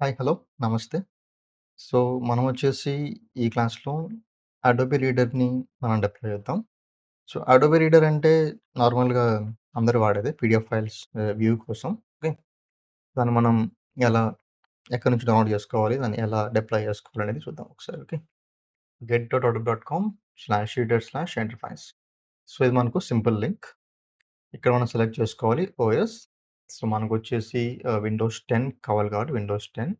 Hi. Hello. నమస్తే. So, మనం వచ్చేసి ఈ క్లాస్‌లో అడోబీ రీడర్‌ని మనం డిప్లాయ్ చేద్దాం. సో, అడోబీ రీడర్ అంటే నార్మల్‌గా అందరూ వాడేదే పీడీఎఫ్ ఫైల్స్ వ్యూ కోసం. ఓకే. దాన్ని మనం ఎలా ఎక్కడి నుంచి డౌన్‌లోడ్ చేసుకోవాలి, దాన్ని ఎలా డిప్లాయ్ చేసుకోవాలనేది చూద్దాం ఒకసారి. ఓకే. get.adobe.com/reader/interface. సో, ఇది మనకు సింపుల్ లింక్. ఇక్కడ మనం సెలెక్ట్ చేసుకోవాలి ఓఎస్. సో, మనకొచ్చేసి విండోస్ 10 కావాలి కాబట్టి విండోస్ 10.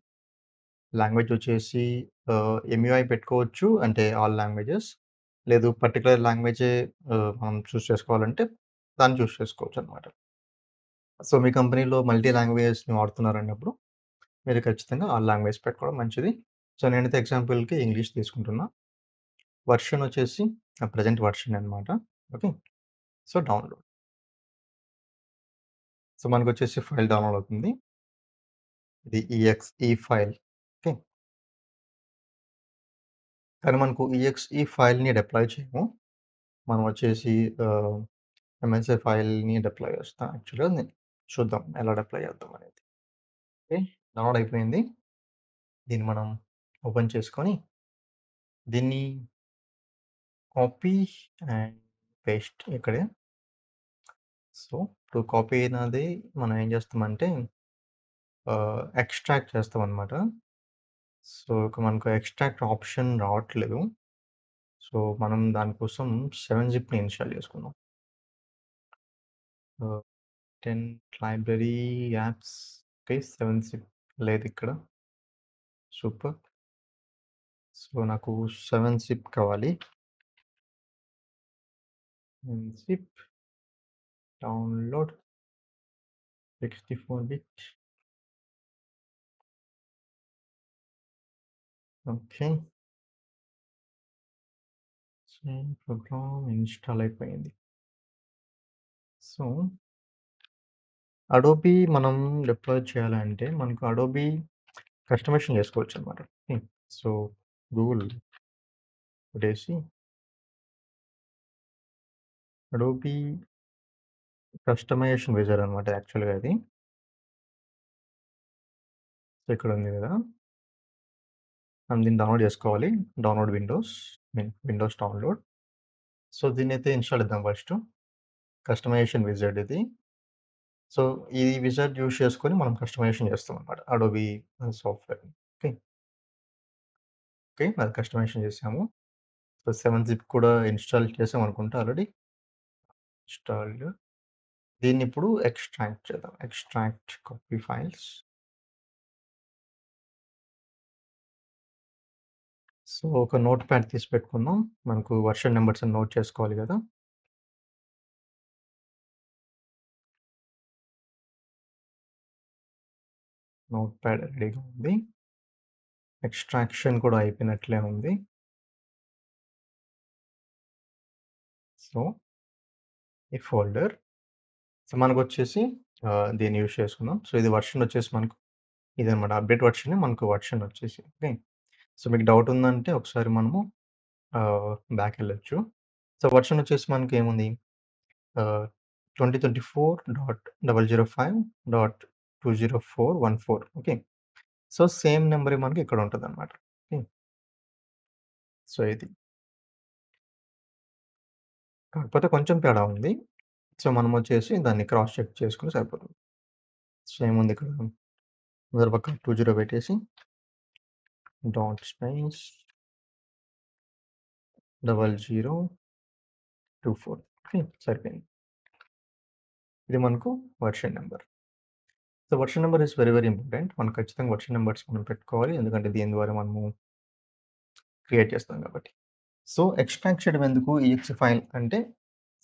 లాంగ్వేజ్ వచ్చేసి ఎంయూఐ పెట్టుకోవచ్చు. అంటే ఆల్ లాంగ్వేజెస్. లేదు పర్టిక్యులర్ లాంగ్వేజే మనం చూజ్ చేసుకోవాలంటే దాన్ని చూజ్ చేసుకోవచ్చనమాట. సో, మీ కంపెనీలో మల్టీ లాంగ్వేజెస్‌ని వాడుతున్నారన్నప్పుడు మీరు ఖచ్చితంగా ఆల్ లాంగ్వేజ్ పెట్టుకోవడం మంచిది. సో, నేనైతే ఎగ్జాంపుల్‌కి ఇంగ్లీష్ తీసుకుంటున్నా. వెర్షన్ వచ్చేసి ప్రెజెంట్ వెర్షన్ అనమాట. ఓకే. So, download. సో, మనకొచ్చేసి ఫైల్ డౌన్‌లోడ్ అవుతుంది. ఇది ఈఎక్స్‌ఈ ఫైల్. ఓకే. కానీ మనకు ఈఎక్స్‌ఈ ఫైల్‌ని డిప్లాయ్ చేయము. మనం వచ్చేసి ఆహ్ ఎంఎస్‌ఐ ఫైల్‌ని డిప్లాయ్ చేస్తా. యాక్చువల్‌గా చూద్దాం ఎలా డిప్లాయ్ చేద్దాం అనేది. ఓకే. డౌన్‌లోడ్ అయిపోయింది. దీన్ని మనం ఓపెన్ చేసుకొని దీన్ని కాపీ అండ్ పేస్ట్ ఇక్కడే. సో, ఇప్పుడు కాపీ అయినది మనం ఏం చేస్తామంటే ఎక్స్ట్రాక్ట్ చేస్తామనమాట. సో, ఇక మనకు ఎక్స్ట్రాక్ట్ ఆప్షన్ రావట్లేదు. సో, మనం దానికోసం 7 జిప్‌ని ఇన్‌స్టాల్ చేసుకుందాం. 10 లైబ్రరీ యాప్స్. ఓకే. 7 జిప్ లేదిక్కడ. సూపర్. సో, నాకు 7 జిప్ కావాలి. Zip download 64 bit. Okay. Program install అయిపోయింది. సో, అడోబీ మనం డిప్లాయ్ చేయాలంటే మనకు అడోబీ కస్టమైజేషన్ చేసుకోవచ్చనమాట. ఓకే. సో, గూగుల్ కొట్టేసి అడోబీ కస్టమైజేషన్ విజార్డ్ అనమాట యాక్చువల్‌గా అది. సో, ఇక్కడ ఉంది కదా! మనం దీన్ని డౌన్‌లోడ్ చేసుకోవాలి. Download Windows. Windows download. So, దీన్నైతే ఇన్‌స్టాల్ ఇద్దాం ఫస్టు. కస్టమైజేషన్ విజార్డ్ ఇది. సో, ఈ విజార్డ్ యూజ్ చేసుకొని మనం కస్టమైజేషన్ చేస్తామనమాట. అడోబీ సాఫ్ట్‌వేర్‌ని. ఓకే. ఓకే. అది కస్టమైజేషన్ చేసాము. సో, 7 జిప్ కూడా ఇన్‌స్టాల్ చేసామనుకుంటా ఆల్రెడీ. ఇన్‌స్టాల్డ్. దీన్నిప్పుడు ఎక్స్ట్రాక్ట్ చేద్దాం. Extract copy files. సో, ఒక నోట్‌ప్యాడ్ తీసి పెట్టుకుందాం. మనకు వెర్షన్ నంబర్స్ అని నోట్ చేసుకోవాలి గదా! నోట్‌ప్యాడ్ రెడీగా ఉంది. ఎక్స్ట్రాక్షన్ కూడా అయిపోయినట్లే ఉంది. సో, ఈ ఫోల్డర్. సో, మనకొచ్చేసి దీన్ని యూజ్ చేసుకుందాం. సో, ఇది వెర్షన్ వచ్చేసి మనకు ఇదనమాట. అప్‌డేట్ వెర్షనే మనకు వెర్షన్ వచ్చేసి. ఓకే. సో, మీకు డౌట్ ఉందంటే ఒకసారి మనము బ్యాకెళ్ళొచ్చు. సో, వెర్షన్ వచ్చేసి మనకేముంది ఆహ్, 2024.005.20414 ఓకే. సో, సేమ్ నంబరే మనకి ఇక్కడ ఉంటదనమాట. ఓకే. సో, ఇది. కాకపోతే కొంచెం తేడా ఉంది. సో, మనమొచ్చేసి దాన్ని క్రాస్ చెక్ చేసుకుంటే సరిపోతుంది. సో, ఏముంది ఇక్కడ మొదటి పక్క 20 పెట్టేసి డాట్ స్పేస్ 0024 ఓకే. సరిపోయింది. ఇది మనకు version number. So, version number is very important. మనం ఖచ్చితంగా వెర్షన్ నంబర్స్ మనం పెట్టుకోవాలి. ఎందుకంటే దీని ద్వారా మనము క్రియేట్ చేస్తాం కాబట్టి. సో, ఎక్స్ట్రాక్ట్ చేయడం ఎందుకు ఈఎక్స్‌ఈ ఫైల్ అంటే,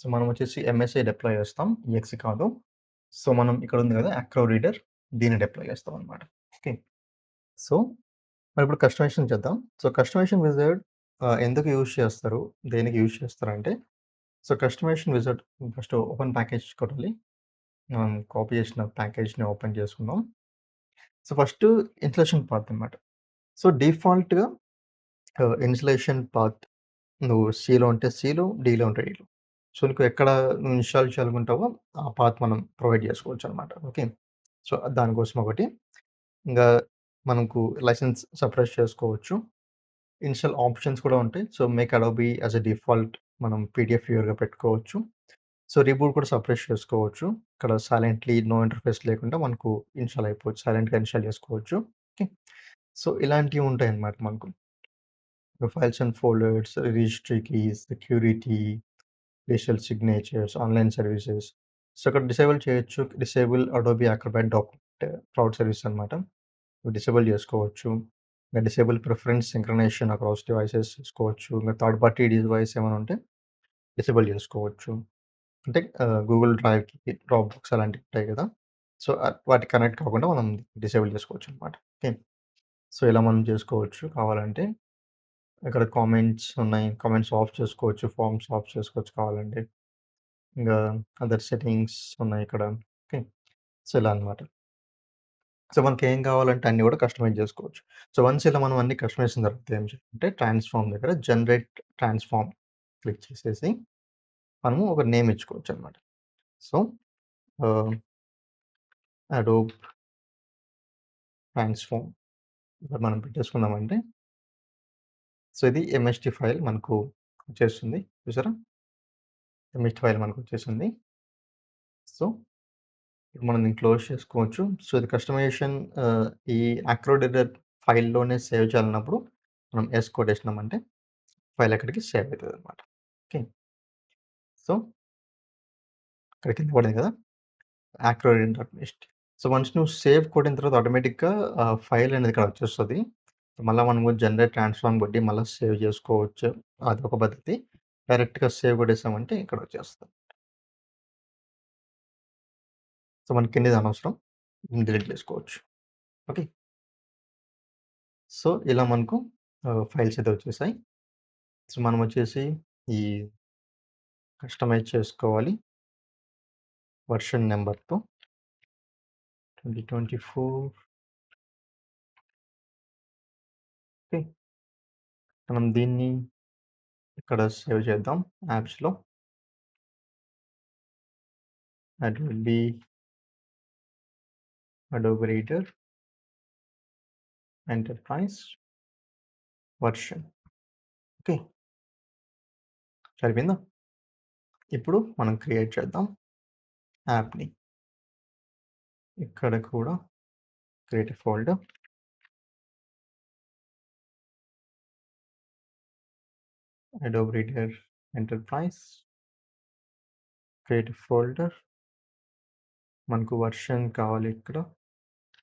సో, మనం వచ్చేసి ఎంఎస్ఐ డిప్లాయ్ చేస్తాం. ఈఎక్స్‌ఈ కాదు. సో, మనం ఇక్కడ ఉంది కదా! యాక్రో రీడర్ దీన్ని డిప్లాయ్ చేస్తాం అనమాట. ఓకే. సో, మరిప్పుడు కస్టమైజేషన్ చేద్దాం. సో, కస్టమైజేషన్ విజార్డ్ ఎందుకు యూజ్ చేస్తారు? దేనికి యూజ్ చేస్తారంటే, so, customization wizard first open package కొట్టాలి. మనం కాపీ చేసిన ప్యాకేజ్‌ని ఓపెన్ చేసుకుందాం. సో, ఫస్ట్ ఇన్‌స్టాలేషన్ పాత్ అనమాట. సో, డిఫాల్ట్‌గా ఇన్‌స్టాలేషన్ పాత్ నువ్వు సిలో ఉంటే సిలో, డిలో ఉంటే డిలో. సో, నీకు ఎక్కడ నువ్వు ఇన్‌స్టాల్ చేయాలనుకుంటావో ఆ పాత్ మనం ప్రొవైడ్ చేసుకోవచ్చనమాట. ఓకే. సో, దానికోసం ఒకటి. ఇంగా మనకు లైసెన్స్ సప్రెస్ చేసుకోవచ్చు. ఇనిషియల్ ఆప్షన్స్ కూడా ఉంటాయి. So, make Adobe as a default మనం పీడీఎఫ్ వ్యూవర్‌గా పెట్టుకోవచ్చు. సో, రీబూట్ కూడా సప్రెస్ చేసుకోవచ్చు. ఇక్కడ సైలెంట్‌లీ నో ఇంటర్ఫేస్ లేకుండా మనకు ఇన్‌స్టాల్ అయిపోవచ్చు. సైలెంట్‌గా ఇన్‌స్టాల్ చేసుకోవచ్చు. ఓకే. సో, ఇలాంటివి ఉంటాయన్నమాట మనకు. Files and folders, registry keys, security, digital signatures, online services. So, ఇక్కడ డిసేబుల్ చేయొచ్చు. Disable Adobe Acrobat document cloud service అనమాట. డిసేబుల్ చేసుకోవచ్చు. ఇంక disable preference synchronisation across devices చేసుకోవచ్చు. ఇంక థర్డ్ పార్టీ డివైస్ ఏమైనా ఉంటే డిసేబుల్ చేసుకోవచ్చు. అంటే గూగుల్ డ్రైవ్‌కి, డ్రాప్ బాక్స్ అలాంటివి ఉంటాయి కదా! సో, వాటికి కనెక్ట్ కాకుండా మనం డిసేబుల్ చేసుకోవచ్చనమాట. ఓకే. సో, ఇలా మనం చేసుకోవచ్చు కావాలంటే. ఇక్కడ కామెంట్స్ ఉన్నాయి. కామెంట్స్ ఆఫ్ చేసుకోవచ్చు. ఫార్మ్స్ ఆఫ్ చేసుకోవచ్చు కావాలంటే. ఇంగా అదర్ సెట్టింగ్స్ ఉన్నాయి ఇక్కడ. ఓకే. సో, ఇలా అనమాట. సో, మనకేం కావాలంటే అన్నీ కూడా కస్టమైజ్ చేసుకోవచ్చు. సో, వన్స్ ఇలా మనం అన్నీ కస్టమైజ్ చేసిన తర్వాత ఏం చేయాలంటే ట్రాన్స్‌ఫార్మ్ దగ్గర జనరేట్ ట్రాన్స్‌ఫార్మ్ క్లిక్ చేసేసి మనము ఒక నేమ్ ఇచ్చుకోవచ్చనమాట. సో, ఆహ్, అడోబ్ ట్రాన్స్‌ఫార్మ్ ఇక్కడ మనం పెట్టేసుకున్నామంటే సో, ఇది ఎంఎస్‌టి ఫైల్ మనకు వచ్చేస్తుంది. చూసారా? MST file మనకొచ్చేసింది. సో, ఇప్పుడు మనం దీన్ని క్లోజ్ చేసుకోవచ్చు. సో, ఇది కస్టమైజేషన్ ఈ యాక్రోడిటర్ ఫైల్‌లోనే సేవ్ చేయాలన్నప్పుడు మనం యెస్ కొట్టేసినామంటే ఫైల్ అక్కడికి సేవ్ అయితదనమాట. ఓకే. సో, ఇక్కడ కింద పడింది కదా! యాక్రోడిన్ డాట్ నెక్స్ట్. సో, వన్స్ నువ్వు సేవ్ కొట్టిన తర్వాత ఆటోమేటిక్‌గా ఫైల్ అనేది ఇక్కడ వచ్చేస్తది. మళ్ళా మనము జనరేట్ ట్రాన్స్‌ఫార్మ్ కొట్టి మళ్ళా సేవ్ చేసుకోవచ్చు. అదొక పద్ధతి. డైరెక్ట్‌గా సేవ్ కొట్టేసామంటే ఇక్కడ వచ్చేస్తది. సో, మనకి కిందది అనవసరం. డిలీట్ చేసుకోవచ్చు. ఓకే. సో, ఇలా మనకు ఫైల్స్ అయితే వచ్చేసాయి. సో, మనం వచ్చేసి ఈ కస్టమైజ్ చేసుకోవాలి. వెర్షన్ నంబర్‌తో 2024 ఓకే. మనం దీన్ని ఇక్కడ సేవ్ చేద్దాం యాప్స్‌లో. Adobe Adobe reader enterprise version. Okay. సరిపోయిందా? ఇప్పుడు మనం క్రియేట్ చేద్దాం యాప్‌ని. ఇక్కడ కూడా create a folder. Adobe reader enterprise. Create a folder. మనకు వెర్షన్ కావాలి ఇక్కడ.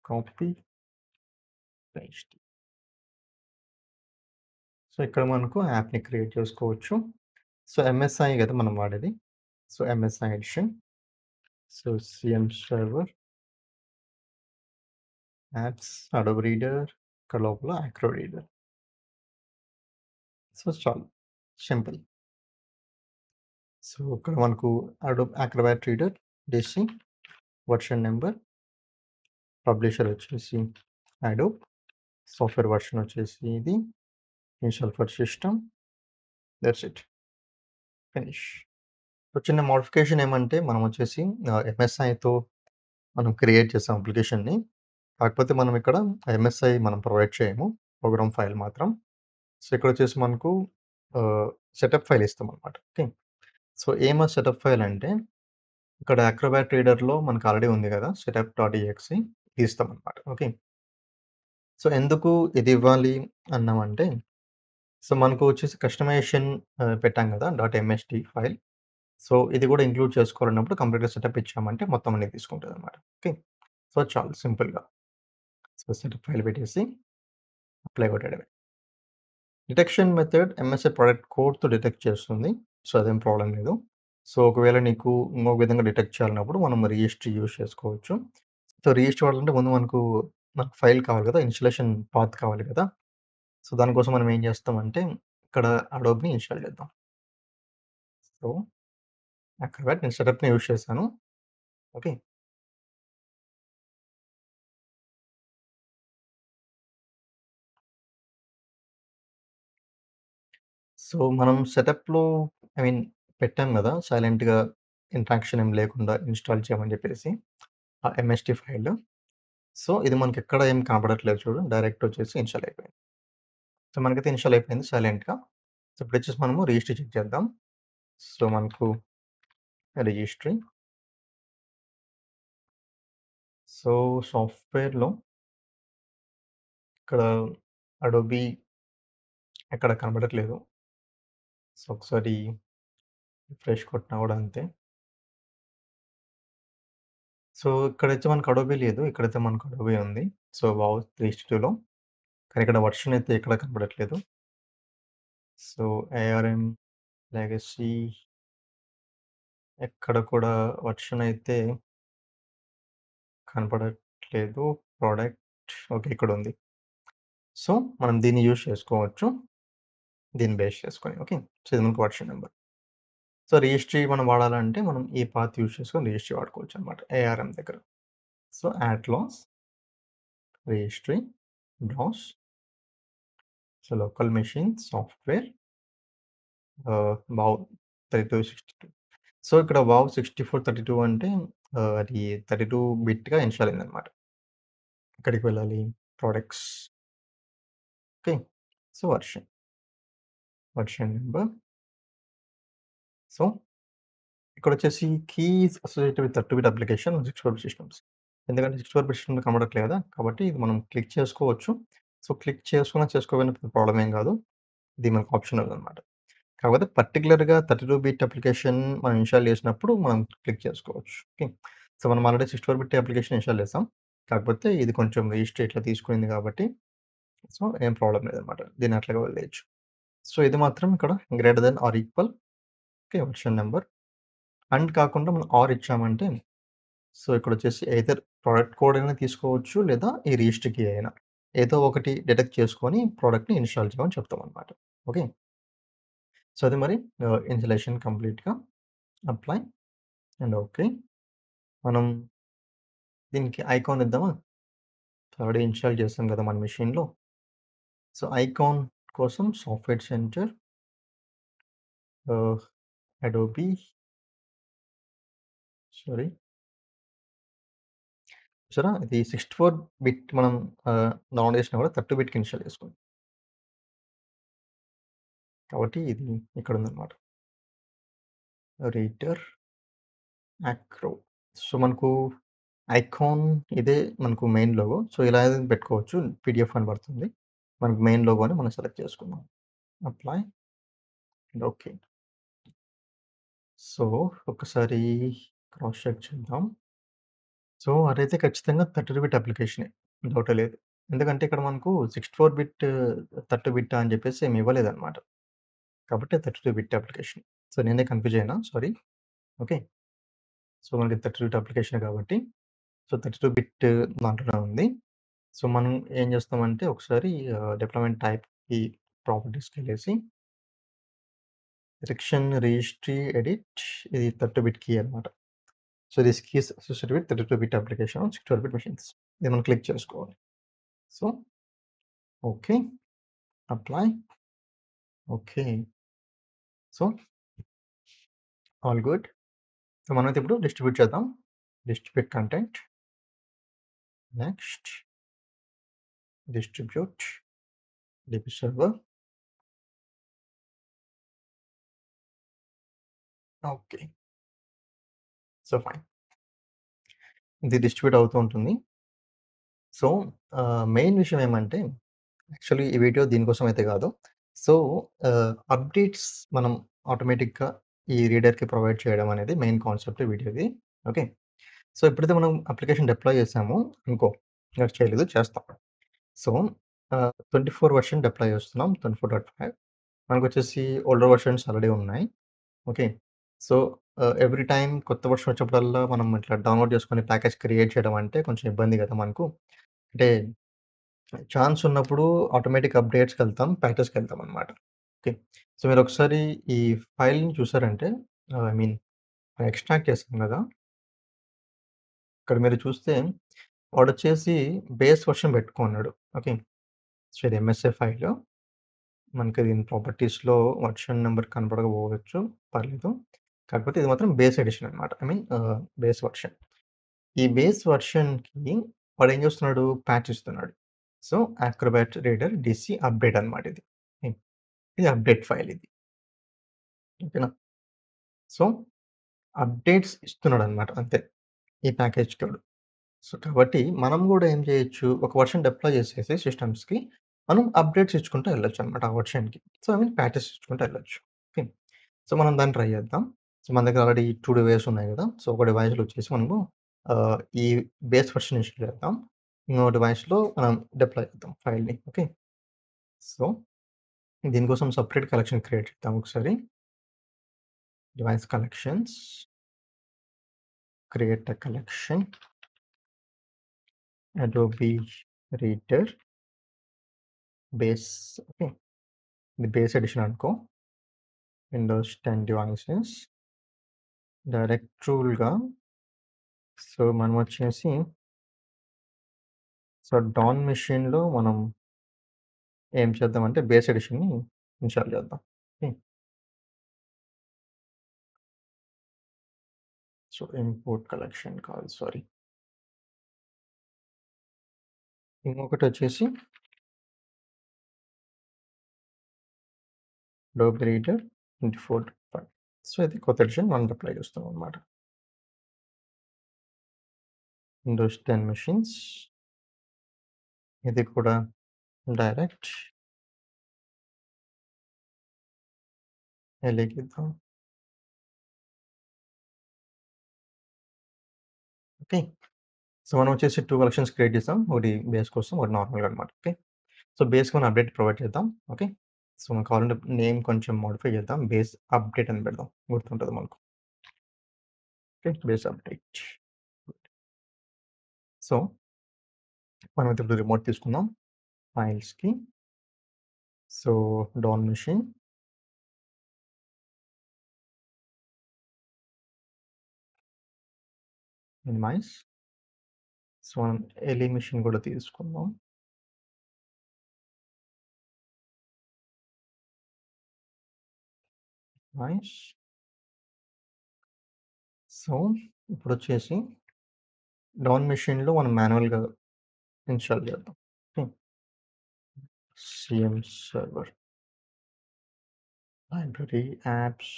Copy, paste. సో, ఇక్కడ మనకు యాప్‌ని క్రియేట్ చేసుకోవచ్చు. సో, ఎంఎస్ఐ కదా మనం వాడేది. So, MSI edition. So, CM server, apps, Adobe reader, ఇక్కడ లోపల యాక్రో రీడర్. సో, చాలు. సింపుల్. సో, ఇక్కడ మనకు Adobe Acrobat Reader, DC, version number, publisher వచ్చేసి అడోబ్, సాఫ్ట్‌వేర్ వెర్షన్ వచ్చేసి ఇది, install for system. That's it. Finish. So, చిన్న modification ఏమంటే మనం వచ్చేసి ఎంఎస్ఐతో మనం క్రియేట్ చేసాం అప్లికేషన్‌ని. కాకపోతే మనం ఇక్కడ ఎంఎస్ఐ మనం ప్రొవైడ్ చేయము. ప్రోగ్రామ్ ఫైల్ మాత్రం. సో, ఇక్కడొచ్చేసి మనకు సెటప్ ఫైల్ ఇస్తామనమాట. ఓకే. సో, ఏం ఆ సెటప్ ఫైల్ అంటే, ఇక్కడ అక్రోబాట్ రీడర్‌లో మనకు ఆల్రెడీ ఉంది గదా! సెటప్ డాట్ ఈఎక్స్‌ఈ ఇది ఇస్తామనమాట. ఓకే. సో, ఎందుకు ఇది ఇవ్వాలి అన్నామంటే, సో, మనకు వచ్చేసి కస్టమైజేషన్ పెట్టాం గదా! Dot MST file. సో, ఇది గూడా ఇంక్లూడ్ చేసుకోవాలన్నప్పుడు కంప్లీట్‌గా సెటప్ ఇచ్చామంటే మొత్తం అన్నీ తీసుకుంటదనమాట. ఓకే. సో, చాలు సింపుల్‌గా. సో, సెటప్ ఫైల్ పెట్టేసి అప్లై కొట్టడమే. డిటెక్షన్ మెథడ్ ఎంఎస్ఐ ప్రొడక్ట్ కోడ్‌తో డిటెక్ట్ చేస్తుంది. సో, అదేం ప్రాబ్లమ్ లేదు. సో, ఒకవేళ నీకు ఇంకొక విధంగా డిటెక్ట్ చేయాలన్నప్పుడు మనం రిజిస్ట్రీ యూజ్ చేసుకోవచ్చు. సో, రిజిస్టర్ వాడాలంటే ముందు మనకు ఫైల్ కావాలి కదా! ఇన్‌స్టాలేషన్ పాత్ కావాలి కదా! సో, దానికోసం మనం ఏం చేస్తామంటే ఇక్కడ అడోబ్‌ని ఇన్‌స్టాల్ చేద్దాం. సో, అక్రోబాట్ నేను సెటప్‌ని యూజ్ చేశాను. ఓకే. సో, మనం సెటప్‌లో ఐ మీన్ పెట్టాం గదా! సైలెంట్‌గా ఇంటరాక్షన్ ఏమి లేకుండా ఇన్‌స్టాల్ చేయమని చెప్పేసి ఆ ఎంఎస్‌టి ఫైల్. సో, ఇది మనకెక్కడ ఏం కనపడట్లేదు చూడు. డైరెక్ట్ వచ్చేసి ఇన్‌స్టాల్ అయిపోయింది. సో, మనకైతే ఇన్‌స్టాల్ అయిపోయింది సైలెంట్‌గా. సో, ఇప్పుడొచ్చేసి మనము రిజిస్టర్ చెక్ చేద్దాం. సో, మనకు రిజిస్ట్రీ. సో, సాఫ్ట్‌వేర్‌లో ఇక్కడ అడోబీ ఎక్కడ కనపడట్లేదు. సో, ఒకసారి రిఫ్రెష్ కొట్టినా కూడా అంతే. సో, ఇక్కడైతే మనకు అడోబీ లేదు. ఇక్కడైతే మనకు అడోబీ ఉంది. సో, వావ్ 362లో. కానీ ఇక్కడ వర్షన్ అయితే ఎక్కడ కనపడట్లేదు. సో, ఏఆర్ఎం, లెగసీ ఎక్కడ కూడా వర్షన్ అయితే కనపడట్లేదు. Product okay. ఇక్కడుంది. సో, మనం దీన్ని యూజ్ చేసుకోవచ్చు. దీన్ని బేస్ చేసుకొని. ఓకే. సో, ఇది మనకు వర్షన్ నంబర్. సో, రిజిస్ట్రీ మనం వాడాలంటే మనం ఈ పాత్ యూజ్ చేసుకొని రిజిస్ట్రీ వాడుకోవచ్చనమాట. ఏఆర్ఎం దగ్గర. సో, అట్లాస్ registry browse so, local machine software wow 3262 so, ఇక్కడ వావ్ 6432 అంటే అది 32 బిట్‌గా ఇన్‌స్టాల్ అయిందనమాట. ఎక్కడికి వెళ్ళాలి? Products okay. So, version number. So, ఇక్కడొచ్చేసి keys associated with 32 bit application 64 bit systems. ఎందుకంటే 64 బిట్ సిస్టమ్‌లో కనబడట్లేదు కదా! కాబట్టి ఇది మనం క్లిక్ చేసుకోవచ్చు. సో, క్లిక్ చేసుకున్నా చేసుకోకపోయినా పెద్ద ప్రాబ్లమ్ ఏం కాదు. ఇది మనకు ఆప్షనల్ అనమాట. కాకపోతే పర్టిక్యులర్‌గా 32 బిట్ అప్లికేషన్ మనం ఇన్‌స్టాల్ చేసినప్పుడు మనం క్లిక్ చేసుకోవచ్చు. ఓకే. సో, మనం ఆల్రెడీ 64 బిట్ అప్లికేషన్ ఇన్‌స్టాల్ చేసాం. కాకపోతే ఇది కొంచెం రిజిస్ట్రీ ఇట్లా తీసుకునింది కాబట్టి సో, ఏం ప్రాబ్లమ్ లేదనమాట. దీన్ని అట్లాగే వదిలేయొచ్చు. సో, ఇది మాత్రం ఇక్కడ greater than or equal okay. Version number and కాకుండా మనం ఆర్ ఇచ్చామంటే సో, ఇక్కడొచ్చేసి ఎయిదర్ ప్రొడక్ట్ కోడ్ అయినా తీసుకోవచ్చు. లేదా ఈ రిజిస్టర్ కీ అయినా. ఏదో ఒకటి డిటెక్ట్ చేసుకొని ప్రొడక్ట్‌ని ఇన్‌స్టాల్ చేయమని చెప్తామనమాట. ఓకే. సో, అది మరి ఇన్‌స్టాలేషన్ కంప్లీట్‌గా అప్లై అండ్ ఓకే. మనం దీనికి ఐకాన్ ఇద్దామా? ఆల్రెడీ ఇన్‌స్టాల్ చేసాం కదా మన మెషిన్‌లో. సో, ఐకాన్ కోసం సాఫ్ట్‌వేర్ సెంటర్ ఆహ్, అడోబీ సారీ. చూసారా? ఇది 64 బిట్ మనం డౌన్లోడ్ చేసినా కూడా 32 బిట్‌కి ఇన్‌స్టాల్ చేసుకోవాలి. కాబట్టి ఇది ఇక్కడుందనమాట. Reader Acro. సో, మనకు ఐకాన్ ఇదే మనకు మెయిన్ లోగో. సో, ఇలా అయినా పెట్టుకోవచ్చు. పీడీఎఫ్ అని పడుతుంది. మనకు మెయిన్ లోగోని మనం సెలెక్ట్ చేసుకుందాం. Apply and okay. సో, ఒకసారి క్రాస్ చెక్ చేద్దాం. సో, అదైతే ఖచ్చితంగా 32 బిట్ అప్లికేషనే. డౌటే లేదు. ఎందుకంటే ఇక్కడ మనకు 64 బిట్ 30 బిట్టా అని చెప్పేసి ఏమి ఇవ్వలేదన్నమాట. కాబట్టి 32 బిట్ అప్లికేషన్. సో, నేనే కన్‌ఫ్యూజ్ అయ్యానా? సారీ. ఓకే. సో, మనకి 32 బిట్ అప్లికేషనే కాబట్టి సో, 32 బిట్ దాంట్లోనే ఉంది. సో, మనం ఏం చేస్తామంటే ఒకసారి డిప్లాయిమెంట్ టైప్‌కి ప్రాపర్టీస్‌కెళ్ళేసి సెక్షన్ రిజిస్ట్రీ ఎడిట్ ఇది 32 బిట్ కీ అన్నమాట. So, this key is associated with 32 bit application on 64 bit machines. ఇది మనం క్లిక్ చేసుకోవాలి. So, okay. Apply. Okay. So, all good. So, మనమైతే ఇప్పుడు డిస్ట్రిబ్యూట్ చేద్దాం. Distribute content. Next. Distribute. DB server. Okay. So, fine. ఇది distribute అవుతూ ఉంటుంది. So, main విషయం ఏమంటే యాక్చువల్లీ ఈ వీడియో దీనికోసం అయితే కాదు. సో, అప్డేట్స్ మనం ఆటోమేటిక్‌గా ఈ రీడర్‌కి ప్రొవైడ్ చేయడం అనేది మెయిన్ కాన్సెప్ట్ వీడియోది. ఓకే. సో, ఎప్పుడైతే మనం అప్లికేషన్ డిప్లాయ్ చేసామో అనుకో, ఇంకా చేయలేదు చేస్తాం. సో, 24 వెర్షన్ డిప్లాయ్ చేస్తున్నాం 24.5 మనకొచ్చేసి ఓల్డర్ వెర్షన్స్ ఆల్రెడీ ఉన్నాయి. ఓకే. సో, ఎవ్రీ టైమ్ కొత్త వెర్షన్ వచ్చినప్పుడల్లా మనం ఇట్లా డౌన్‌లోడ్ చేసుకొని ప్యాకేజ్ క్రియేట్ చేయడం అంటే కొంచెం ఇబ్బంది కదా మనకు. అంటే ఛాన్స్ ఉన్నప్పుడు ఆటోమేటిక్ అప్‌డేట్స్‌కెళ్తాం, ప్యాకేజ్‌కెళ్తామనమాట. ఓకే. సో, మీరొకసారి ఈ ఫైల్‌ని చూసారంటే ఐ మీన్ ఎక్స్ట్రాక్ట్ చేసాం గదా! ఇక్కడ మీరు చూస్తే వాడొచ్చేసి బేస్ వెర్షన్ పెట్టుకున్నాడు. ఓకే. సో, ఇది ఎంఎస్ఏ ఫైలు. మనకి దీని ప్రాపర్టీస్‌లో వెర్షన్ నంబర్ కనపడకపోవచ్చు. పర్లేదు. కాకపోతే ఇది మాత్రం బేస్ ఎడిషన్ అనమాట. I mean base version. ఈ బేస్ వెర్షన్‌కి వాడేం చేస్తున్నాడు? ప్యాచ్ ఇస్తున్నాడు. So, Acrobat Reader DC update అనమాట ఇది. హ్మ్. ఇది అప్డేట్ ఫైల్ ఇది. ఓకేనా? సో, అప్డేట్స్ ఇస్తున్నాడనమాట అంతే. ఈ ప్యాకేజ్‌టోడు. సో, కాబట్టి మనం గూడా ఏం చేయొచ్చు, ఒక వెర్షన్ డిప్లాయ్ చేసేసి సిస్టమ్స్‌కి మనం అప్డేట్స్ ఇచ్చుకుంటూ వెళ్ళొచ్చనమాట ఆ వెర్షన్‌కి. సో, ఐ మీన్ ప్యాచెస్ ఇచ్చుకుంటూ వెళ్ళొచ్చు. ఓకే. సో, మనం దాన్ని ట్రై చేద్దాం. సో, మన దగ్గర ఆల్రెడీ 2 డివైసెస్ ఉన్నాయి గదా! సో, ఒక డివైస్‌లో వచ్చేసి మనము ఈ బేస్ వెర్షన్ ఇన్‌స్టాల్ చేద్దాం. ఇంకో డివైస్‌లో మనం డిప్లాయ్ చేద్దాం ఫైల్‌ని. ఓకే. సో, దీనికోసం సెపరేట్ కలెక్షన్ క్రియేట్ చేద్దాం ఒకసారి. Device collections, create a collection, Adobe Reader, base okay. ఇది బేస్ ఎడిషన్ అనుకో. విండోస్ 10 డివైసెస్, డైరెక్ట్ రూల్‌గా సో, మనమొచ్చేసి సో, డాన్ మెషిన్‌లో మనం ఏం చేద్దామంటే బేస్ ఎడిషన్‌ని ఇన్‌స్టాల్ చేద్దాం. ఓకే. సో, ఇంపోర్ట్ కలెక్షన్ కాదు సారీ. ఇంకొకటొచ్చేసి అడోబీ రీడర్ 24.5. సో, ఇది కొత్త ఎడిషన్ మనం అప్లై చేస్తామనమాట. విండోస్ 10 మెషిన్స్ ఇది కూడా డైరెక్ట్ ఎలిగిద్దాం. ఓకే. సో, మనం వచ్చేసి 2 కలెక్షన్స్ క్రియేట్ చేసాం. ఒకటి బేస్ కోసం, ఒకటి నార్మల్‌గా అనమాట. ఓకే. సో, బేస్‌కి మనం అప్డేట్ ప్రొవైడ్ చేద్దాం. ఓకే. సో, మనకు కావాలంటే నేమ్ కొంచెం మోడిఫై చేద్దాం. బేస్ అప్డేట్ అని పెడదాం. గుర్తుంటది మనకు. ఓకే. Base update. సో, మనమైతే ఇప్పుడు రిమోట్ తీసుకుందాం ఫైల్స్‌కి. So, down machine minimize. So, మనం ఎలి మెషిన్ కూడా తీసుకుందాం. నైస్. సో, ఇప్పుడొచ్చేసి డౌన్ మెషిన్‌లో మనం మాన్యువల్‌గా ఇన్‌స్టాల్ చేద్దాం. Okay. CM server, library, apps.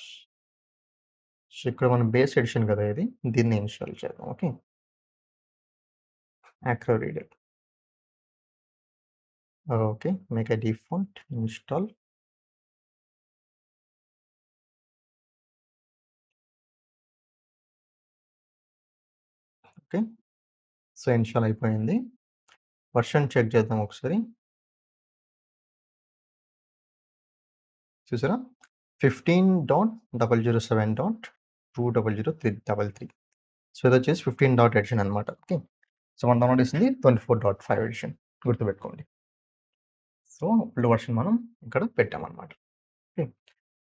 So, ఇక్కడ మనం బేస్ ఎడిషన్ కదా ఇది. దీన్ని ఇన్‌స్టాల్ చేద్దాం. Okay. Acro reader. Okay. Make a default install. Okay. So, install అయిపోయింది. వెర్షన్ చెక్ చేద్దాం ఒకసారి. చూసారా? 15.007.200333. సో, ఇదొచ్చేసి 15 డాట్ ఎడిషన్ అనమాట. ఓకే. సో, మనం డౌన్‌లోడ్ చేసింది 24.5 ఎడిషన్ గుర్తుపెట్టుకోండి. సో, ఓల్డ్ వెర్షన్ మనం ఇక్కడ పెట్టామనమాట. ఓకే.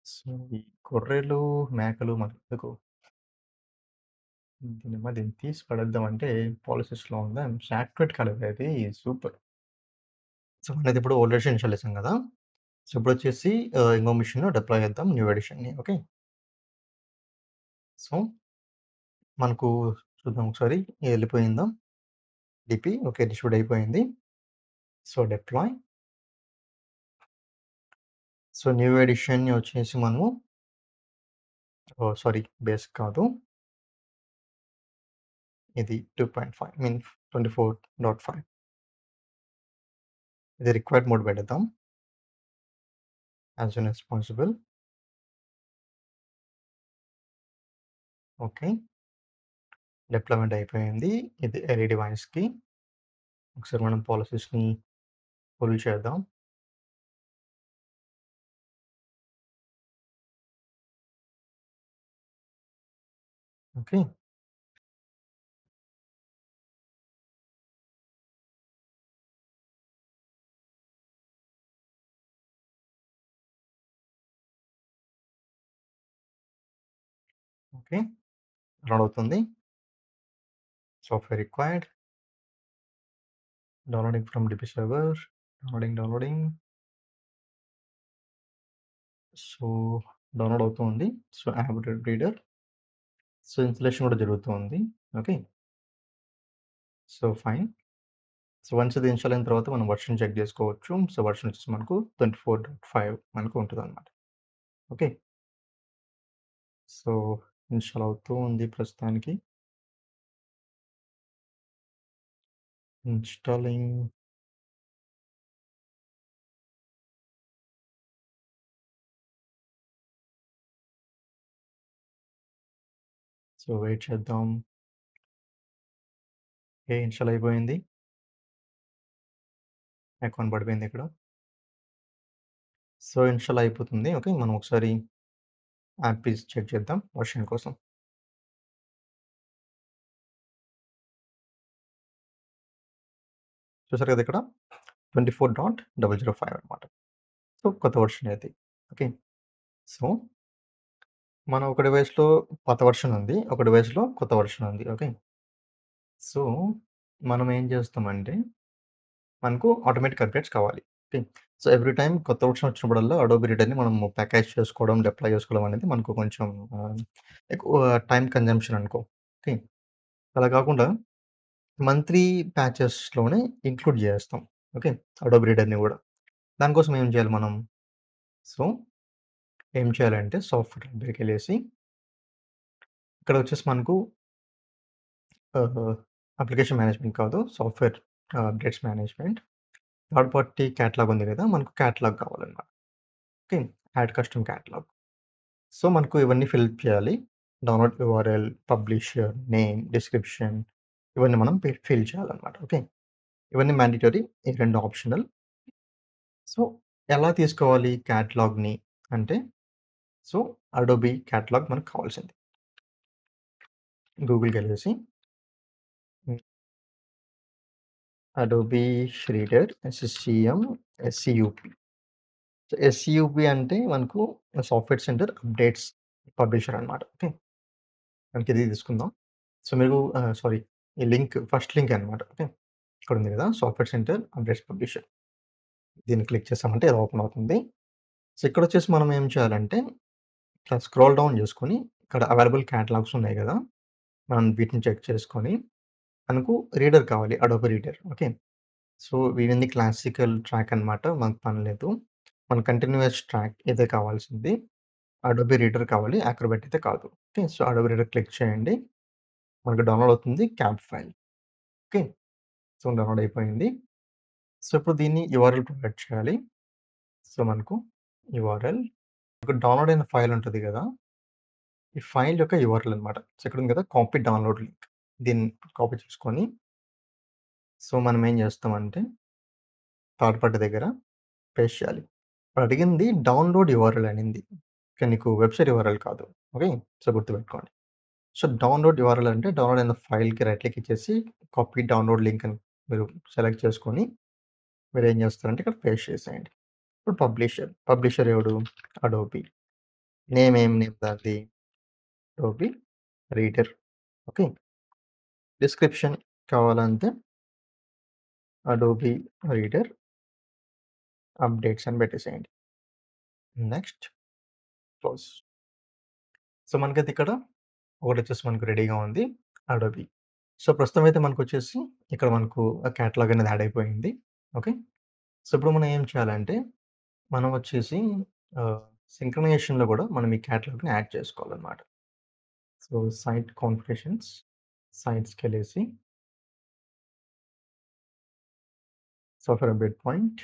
సో, ఈ గొర్రెలు, మేకలు మనకెందుకు? దీన్ని తీసి పడేద్దామంటే పాలిసీస్‌లో ఉందా? యాక్టివేట్ కాలేదా ఇది? సూపర్. సో, మనది ఇప్పుడు ఓల్డ్ ఎడిషన్ ఇన్‌స్టాల్ చేసాం కదా! సో, ఇప్పుడొచ్చేసి ఇంకో మెషిన్‌లో డిప్లాయ్ చేద్దాం న్యూ ఎడిషన్‌ని. ఓకే. సో, మనకు చూద్దాం ఒకసారి ఎళ్ళిపోయిందా? DP okay. డిస్ట్రిబ్యూట్ అయిపోయింది. So, deploy. సో, న్యూ ఎడిషన్‌ని వచ్చేసి మనము ఓహ్! సారీ బేస్ కాదు. ఇది 2.5 మీన్ 24.5 ఇది రిక్వైర్డ్ మోడ్ పెడదాం. As soon as possible. Okay. Deployment అయిపోయింది. ఇది ఎనీ డివైస్‌కి. ఒకసారి మనం పాలిసీస్‌ని ఫుల్ చేద్దాం. ఓకే. ఓకే. రన్ అవుతుంది. Software required. Downloading from DP server. Downloading. So, download అవుతుంది. So, app reader. So, installation కూడా జరుగుతూ ఉంది. Okay. So, fine. So, once ఇది ఇన్‌స్టాల్ అయిన తర్వాత మనం వర్షన్ చెక్ జేసుకోవచ్చు. సో, వర్షన్ వచ్చేసి మనకు 24.5 మనకు ఉంటదనమాట. ఓకే. సో, ఇన్‌స్టాల్ అవుతూ ఉంది ప్రస్తుతానికి. ఇన్‌స్టాలింగ్. సో, వెయిట్ చేద్దాం. ఓకే. ఇన్‌స్టాల్ అయిపోయింది. ఐకాన్ పడిపోయింది ఇక్కడ. సో, ఇన్‌స్టాల్ అయిపోతుంది. ఓకే. మనం ఒకసారి యాప్ పీస్ చెక్ చేద్దాం వర్షన్ కోసం. చూసారు కదా ఇక్కడ 24.005 అనమాట. సో, కొత్త వర్షన్ ఇది. ఓకే. సో, మన ఒక డివైస్‌లో పాత వర్షన్ ఉంది. ఒక డివైస్‌లో కొత్త వర్షన్ ఉంది. ఓకే. సో, మనం ఏం చేస్తామంటే మనకు ఆటోమేటిక్ అప్‌డేట్స్ కావాలి. ఓకే. సో, ఎవ్రీ టైమ్ కొత్త వర్షన్ వచ్చినప్పుడల్లా అడోబ్ రీడర్‌ని మనము ప్యాకేజ్ చేసుకోవడం, డిప్లాయ్ చేసుకోవడం అనేది మనకు కొంచెం ఆహ్, ఎక్కువ టైమ్ కన్జంప్షన్ అనుకో. ఓకే. అలా కాకుండా మంత్లీ ప్యాచెస్‌లోనే ఇంక్లూడ్ జేస్తాం. ఓకే. అడోబ్ రీడర్‌ని గూడా. దానికోసం ఏం చేయాలి మనం? సో, ఏం చేయాలంటే సాఫ్ట్‌వేర్ దగ్గరికెళ్ళేసి ఇక్కడొచ్చేసి మనకు ఆహ్, అప్లికేషన్ మేనేజ్మెంట్ కాదు. Software updates management. Third party catalogue ఉంది గదా! మనకు క్యాటలాగ్ కావాలన్నమాట. Okay. Add custom catalogue. So, మనకు ఇవన్నీ ఫిల్ చేయాలి. Download URL, publisher, name, description ఇవన్నీ మనం ఫిల్ చేయాలన్నమాట. ఓకే. ఇవన్నీ మ్యాండేటరీ. ఈ 2 ఆప్షనల్. సో, ఎలా తీసుకోవాలి క్యాటలాగ్‌ని అంటే, సో, అడోబీ క్యాటలాగ్ మనకు కావాల్సింది. గూగుల్‌కెళ్ళేసి hmm. Adobe Reader SCM SCUP. So, SCUP అంటే మనకు సాఫ్ట్‌వేర్ సెంటర్ అప్డేట్స్ పబ్లిషర్ అన్నమాట. ఓకే. మనకిది తీసుకుందాం. సో, మీరు సారీ ఈ లింక్ ఫస్ట్ లింక్ అన్నమాట. ఓకే. ఇక్కడ ఉంది కదా! Software centre updates publisher. దీన్ని క్లిక్ చేసామంటే ఇది ఓపెన్ అవుతుంది. సో, ఇక్కడొచ్చేసి మనం ఏం చేయాలంటే, ఇట్లా స్క్రోల్ డౌన్ చేసుకొని ఇక్కడ అవైలబుల్ క్యాటలాగ్స్ ఉన్నాయి గదా! మనం వీటిని చెక్ చేసుకొని మనకు రీడర్ కావాలి. Adobe Reader. ఓకే. సో, వీనిది క్లాసికల్ ట్రాక్ అన్నమాట. మనకు పని లేదు. మన కంటిన్యూయస్ ట్రాక్ ఇదే కావాల్సింది. అడోబ్ రీడర్ కావాలి. యాక్రోబాట్ అయితే కాదు. Okay. So, Adobe reader click చేయండి. మనకు డౌన్‌లోడ్ అవుతుంది cab file. Okay. So, download అయిపోయింది. సో, ఇప్పుడు దీన్ని యూఆర్ఎల్ ప్రొవైడ్ చేయాలి. సో, మనకు యూఆర్ఎల్ మీకు డౌన్‌లోడ్ అయిన ఫైల్ ఉంటది గదా! ఈ ఫైల్ యొక్క యూఆర్ఎల్ అన్నమాట. సో, ఇక్కడ ఉంది కదా! Copy download link. దీన్ని కాపీ చేసుకొని సో, మనం ఏం చేస్తామంటే థర్డ్ పార్టీ దగ్గర పేస్ట్ చేయాలి. అడిగింది డౌన్‌లోడ్ యూఆర్ఎల్ అనింది. కానీ నీకు వెబ్‌సైట్ యూఆర్ఎల్ కాదు. ఓకే. సో, గుర్తుపెట్టుకోండి. సో, డౌన్‌లోడ్ యూఆర్ఎల్ అంటే డౌన్‌లోడ్ అయిన ఫైల్‌కి రైట్ క్లిక్ ఇచ్చేసి కాపీ డౌన్‌లోడ్ లింక్ అని మీరు సెలెక్ట్ చేసుకొని మీరేం చేస్తారంటే ఇక్కడ పేస్ట్ చేసేయండి. ఇప్పుడు పబ్లిషర్. పబ్లిషర్ ఎవడు? అడోబీ. నేమ్ దానిది? Adobe reader. ఓకే. డిస్క్రిప్షన్ కావాలంటే అడోబీ రీడర్ అప్డేట్స్ అని పెట్టేసేయండి. Next close. సో, మనకైతే ఇక్కడ ఒకటొచ్చేసి మనకు రెడీగా ఉంది. అడోబీ. సో, ప్రస్తుతం అయితే మనకొచ్చేసి ఇక్కడ మనకు క్యాటలాగ్ అనేది యాడ్ అయిపోయింది. ఓకే. సో, ఇప్పుడు మనం ఏం చేయాలంటే, మనం వచ్చేసి ఆహ్, సింక్రనైజేషన్‌లో గూడా మనం ఈ క్యాటలాగ్‌ని యాడ్ చేసుకోవాలన్నమాట. సో, సైట్ కాన్ఫిగరేషన్స్, సైట్స్‌కెళ్ళేసి సాఫ్ట్‌వేర్ అప్డేట్ పాయింట్,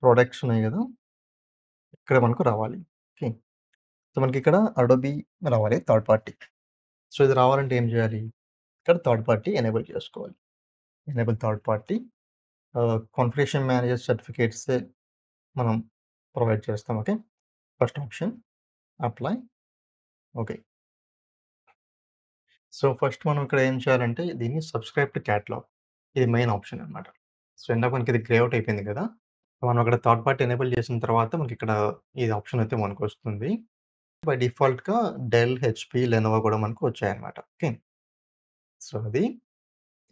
ప్రొడక్ట్స్ ఉన్నాయి గదా! ఇక్కడ మనకు రావాలి. ఓకే. సో, మనకిక్కడ అడోబీ రావాలి థర్డ్ పార్టీ. సో, ఇది రావాలంటే ఏం జేయాలి? ఇక్కడ థర్డ్ పార్టీ ఎనేబుల్ చేసుకోవాలి. Enable third party configuration manager సర్టిఫికేట్సే మనం ప్రొవైడ్ చేస్తాం. Okay. First option apply. Okay. So, first మనం ఇక్కడ ఏం చేయాలంటే దీన్ని సబ్‌స్క్రైబ్ టు క్యాటలాగ్. ఇది మెయిన్ ఆప్షన్ అన్నమాట. సో, ఇందాక మనకి ఇది గ్రే ఔట్ అయిపోయింది గదా! మనం అక్కడ థర్డ్ పార్టీ ఎనేబుల్ చేసిన తర్వాత మనకిక్కడ ఇది ఆప్షన్ అయితే మనకొస్తుంది. బై డిఫాల్ట్‌గా డెల్, హెచ్‌పీ, లెనోవో గూడా మనకు వచ్చాయన్నమాట. ఓకే. సో, అది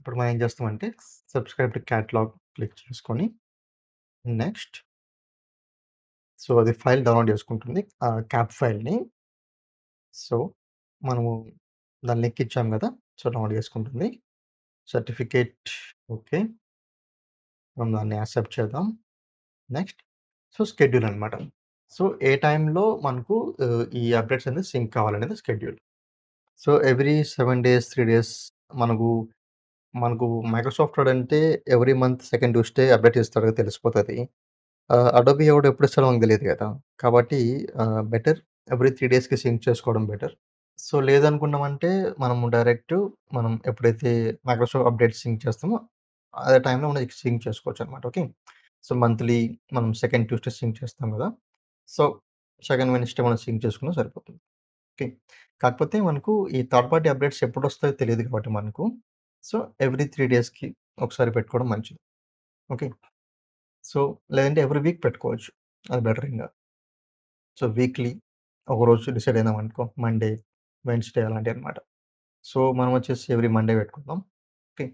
ఇప్పుడు మనం ఏం చేస్తామంటే సబ్‌స్క్రైబ్ టు క్యాటలాగ్ క్లిక్ చేసుకొని నెక్స్ట్ సో, అది ఫైల్ డౌన్‌లోడ్ చేసుకుంటుంది. క్యాప్ ఫైల్‌ని. సో, మనము దాని లింక్ ఇచ్చాం గదా! సో, డౌన్లోడ్ చేసుకుంటుంది. Certificate okay. మనం దాన్ని యాక్సెప్ట్ చేద్దాం. నెక్స్ట్. సో, షెడ్యూల్ అనమాట. సో, ఏ టైంలో మనకు ఈ అప్డేట్స్ అనేది సింక్ కావాలనేది schedule. So, every 7 days, 3 days మనకు మనకు మైక్రోసాఫ్ట్ వర్డ్ అంటే every month second Tuesday update ఇస్తాడు తెలిసిపోతది. అడోబీ ఎవడు ఎప్పుడిస్తాడో మనకు తెలీదు కదా! కాబట్టి బెటర్ ఎవ్రీ 3 డేస్‌కి సింక్ చేసుకోవడం బెటర్. సో, లేదనుకున్నామంటే మనము మనం ఎప్పుడైతే మైక్రోసాఫ్ట్ అప్డేట్స్ సింక్ చేస్తామో అదే టైంలో మనం సింక్ చేసుకోవచ్చనమాట. ఓకే. సో, మంత్లీ మనం సెకండ్ ట్యూస్‌డే సింక్ చేస్తాం కదా! సో, సెకండ్ వెడ్నెస్‌డే మనం సింక్ చేసుకున్నా సరిపోతుంది. ఓకే. కాకపోతే మనకు ఈ థర్డ్ పార్టీ అప్డేట్స్ ఎప్పుడొస్తాయో తెలీదు కాబట్టి మనకు. సో, ఎవ్రీ 3 డేస్‌కి ఒకసారి పెట్టుకోవడం మంచిది. ఓకే. సో, లేదంటే ఎవ్రీ వీక్ పెట్టుకోవచ్చు. అది బెటర్ ఇంగ. సో, వీక్లీ ఒకరోజు డిసైడ్ అయినామనుకో మండే, వెడ్నెస్‌డే అలాంటివన్నమాట. సో, మనం వచ్చేసి ఎవ్రీ మండే పెట్టుకుందాం. ఓకే.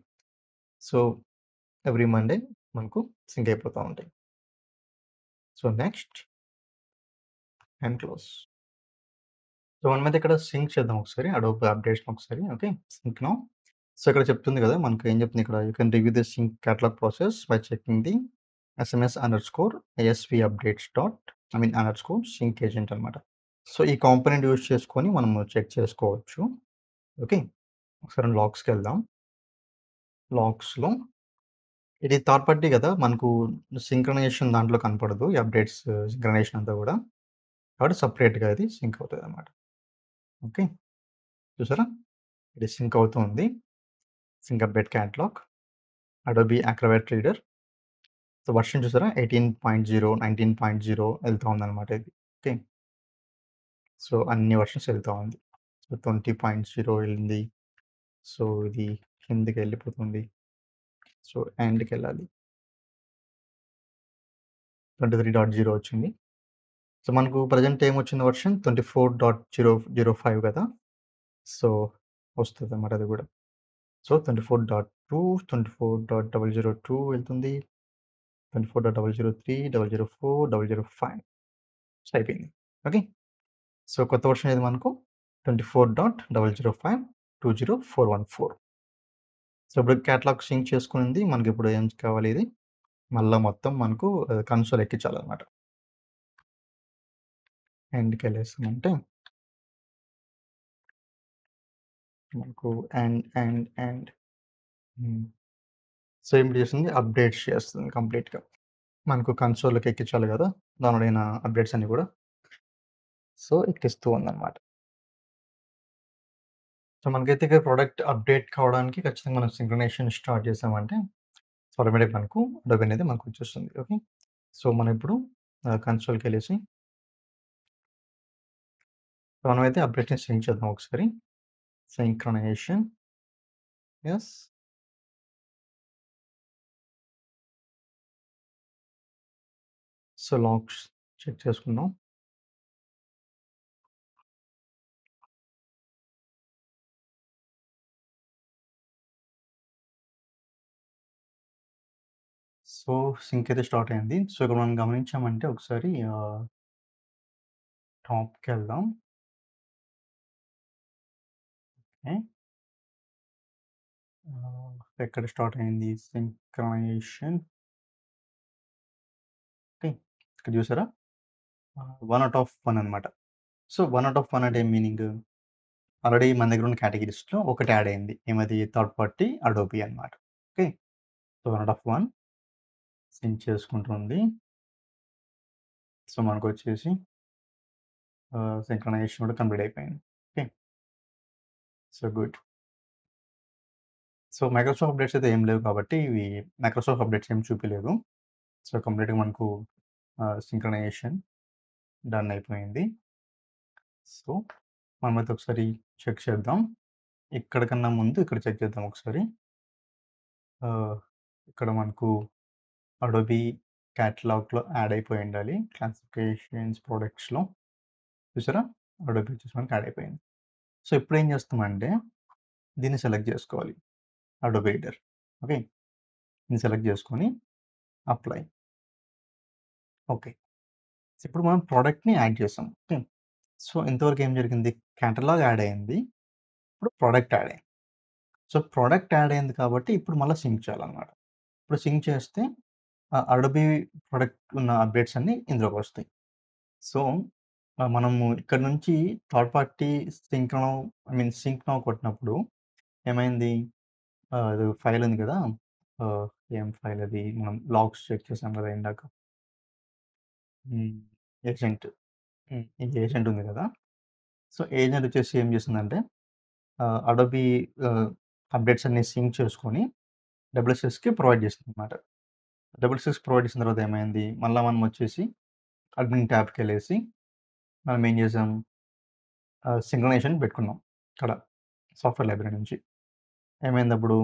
సో, ఎవ్రీ మండే మనకు సింక్ అయిపోతా ఉంటాయి. So, next and close. So, మనమైతే ఇక్కడ సింక్ చేద్దాం ఒకసారి. అడోబ్ అప్డేట్స్‌ని ఒకసారి. ఓకే. Sync now. సో, ఇక్కడ చెప్తుంది కదా! మనకు ఏం చెప్తుంది ఇక్కడ? You can review the sync catalog process by checking the ASV updates sync agent అనమాట. సో, ఈ కాంపోనెంట్ యూజ్ చేసుకొని మనము చెక్ చేసుకోవచ్చు. ఓకే. ఒకసారి లాగ్స్‌కెళ్దాం. లాగ్స్‌లో ఇది థర్డ్ పార్టీ కదా! మనకు సింక్రనైజేషన్ దాంట్లో కనపడదు. ఈ అప్డేట్స్ సింక్రనైజేషన్ అంతా కూడా. కాబట్టి సెపరేట్‌గా ఇది సింక్ అవుతదనమాట. ఓకే. చూసారా? ఇది సింక్ అవుతూ ఉంది. Sync update catalog. Adobe Acrobat Reader. So, version చూసారా? 18.0, 19.0 ఎళ్తా ఉందనమాట ఇది. ఓకే. సో, అన్ని వర్షన్స్ ఎళ్తా ఉంది. సో, 20.0 ఎళ్ళింది. సో, ఇది కిందకెళ్ళిపోతుంది. సో, ఎండ్‌కెళ్ళాలి. 23.0 వచ్చింది. సో, మనకు ప్రెజెంట్ ఏమొచ్చింది వర్షన్ 24.005 కదా! సో, వస్తదనమాట అది గూడా. సో, 24.2, 24.002 వెళ్తుంది. 24.003, 004, 005 సో, అయిపోయింది. ఓకే. సో, కొత్త వర్షన్ ఏది మనకు 24.005, 20414. సో, ఇప్పుడు కేటలాగ్ సింక్ చేసుకునింది. మనకిప్పుడు ఏం కావాలి ఇది? మళ్ళా మొత్తం మనకు కన్సోల్ ఎక్కించాలనమాట. ఎండ్‌కెళ్ళేసామంటే మనకు ఎండ్ హ్మ్. సో, ఇప్పుడు చేసింది అప్డేట్స్ చేస్తుంది కంప్లీట్‌గా. మనకు కన్సోల్‌లోకి ఎక్కించాలి గదా! డౌన్‌లోడ్ అయిన అప్డేట్స్ అన్నీ గూడా. సో, ఎక్కిస్తూ ఉందనమాట. సో, మనకైతే ఇక ప్రొడక్ట్ అప్డేట్ కావడానికి ఖచ్చితంగా మనం సింక్రనైజేషన్ స్టార్ట్ చేసామంటే సో, ఆటోమేటిక్ మనకు అడోబీ అనేది మనకొచ్చేస్తుంది. ఓకే. సో, మనం ఇప్పుడు కన్సోల్‌కెళ్ళేసి మనమైతే అప్డేట్‌ని సింక్ చేద్దాం ఒకసారి. Synchronization. Yes. So, logs check చేసుకుందాం. సో, సింక్ అయితే స్టార్ట్ అయింది. సో, ఇక్కడ మనం గమనించామంటే ఒకసారి టాప్‌కెళ్దాం. ఓకే. ఎక్కడ స్టార్ట్ అయింది సింక్రనైజేషన్. ఓకే. ఇక్కడ చూసారా? 1 ఔట్ ఆఫ్ 1 అనమాట. సో, 1 ఔట్ ఆఫ్ 1 అంటే ఏం మీనింగ్? ఆల్రెడీ మన దగ్గర ఉన్న కేటగరీస్‌లో ఒకటి యాడ్ అయింది. ఏమది? థర్డ్ పార్టీ అడోబీ అనమాట. Okay. So, 1 out of 1 sync చేసుకుంటుంది. సో, మనకొచ్చేసి సింక్రనైజేషన్ కూడా కంప్లీట్ అయిపోయింది. Okay. So, good. So, Microsoft updates అయితే ఏం లేవు కాబట్టి ఇవి మైక్రోసాఫ్ట్ అప్డేట్స్ ఏమి చూపియలేదు. సో, కంప్లీట్‌గా మనకు సింక్రనైజేషన్ డన్ అయిపోయింది. సో, మనమైతే ఒకసారి చెక్ చేద్దాం. ఇక్కడ కన్నా ముందు ఇక్కడ చెక్ చేద్దాం ఒకసారి. ఆహ్, ఇక్కడ మనకు అడోబీ కేటలాగ్‌లో యాడ్ అయిపోయి ఉండాలి. క్లాసిఫికేషన్స్ ప్రొడక్ట్స్‌లో చూసారా? అడోబీ వచ్చేసి మనకి యాడ్ అయిపోయింది. సో, ఇప్పుడేం చేస్తామంటే దీన్ని సెలెక్ట్ చేసుకోవాలి. Adobe reader. ఓకే. దీన్ని సెలెక్ట్ చేసుకొని అప్లై. ఓకే. ఇప్పుడు మనం ప్రొడక్ట్‌ని యాడ్ చేసాం. ఓకే. సో, ఇంతవరకు ఏం జరిగింది? కేటలాగ్ యాడ్ అయింది. ఇప్పుడు ప్రొడక్ట్ యాడ్ అయింది. సో, ప్రొడక్ట్ యాడ్ అయింది కాబట్టి ఇప్పుడు మళ్ళా సింక్ చేయాలన్నమాట. ఇప్పుడు సింక్ చేస్తే అడోబీ ప్రొడక్ట్ ఉన్న అప్డేట్స్ అన్నీ ఇందులోకొస్తాయి. సో, మనము ఇక్కడ నుంచి థర్డ్ పార్టీ సింక్ నౌ కొట్టినప్పుడు ఏమైంది? అది ఫైల్ ఉంది కదా! ఆహ్, ఏం ఫైల్ అది? మనం లాగ్స్ చెక్ చేసాం కదా ఇందాక. హ్మ్. ఏజెంట్. ఈ ఏజెంట్ ఉంది కదా! సో, ఏజెంట్ వచ్చేసి ఏం చేసిందంటే అడోబీ ఆహ్, అప్డేట్స్ అన్నీ సింక్ చేసుకొని డబ్ల్యూఎస్ఎస్‌కి ప్రొవైడ్ చేసిందనమాట. డబ్ల్యూఎస్ఎస్ ప్రొవైడ్ చేసిన తర్వాత ఏమైంది? మళ్ళా మనం వచ్చేసి అడ్మిన్ ట్యాబ్‌కెళ్ళేసి మనం ఏం చేసాం? సింక్రనైజేషన్ పెట్టుకున్నాం ఇక్కడ సాఫ్ట్‌వేర్ లైబ్రరీ నుంచి. ఏమైందప్పుడు?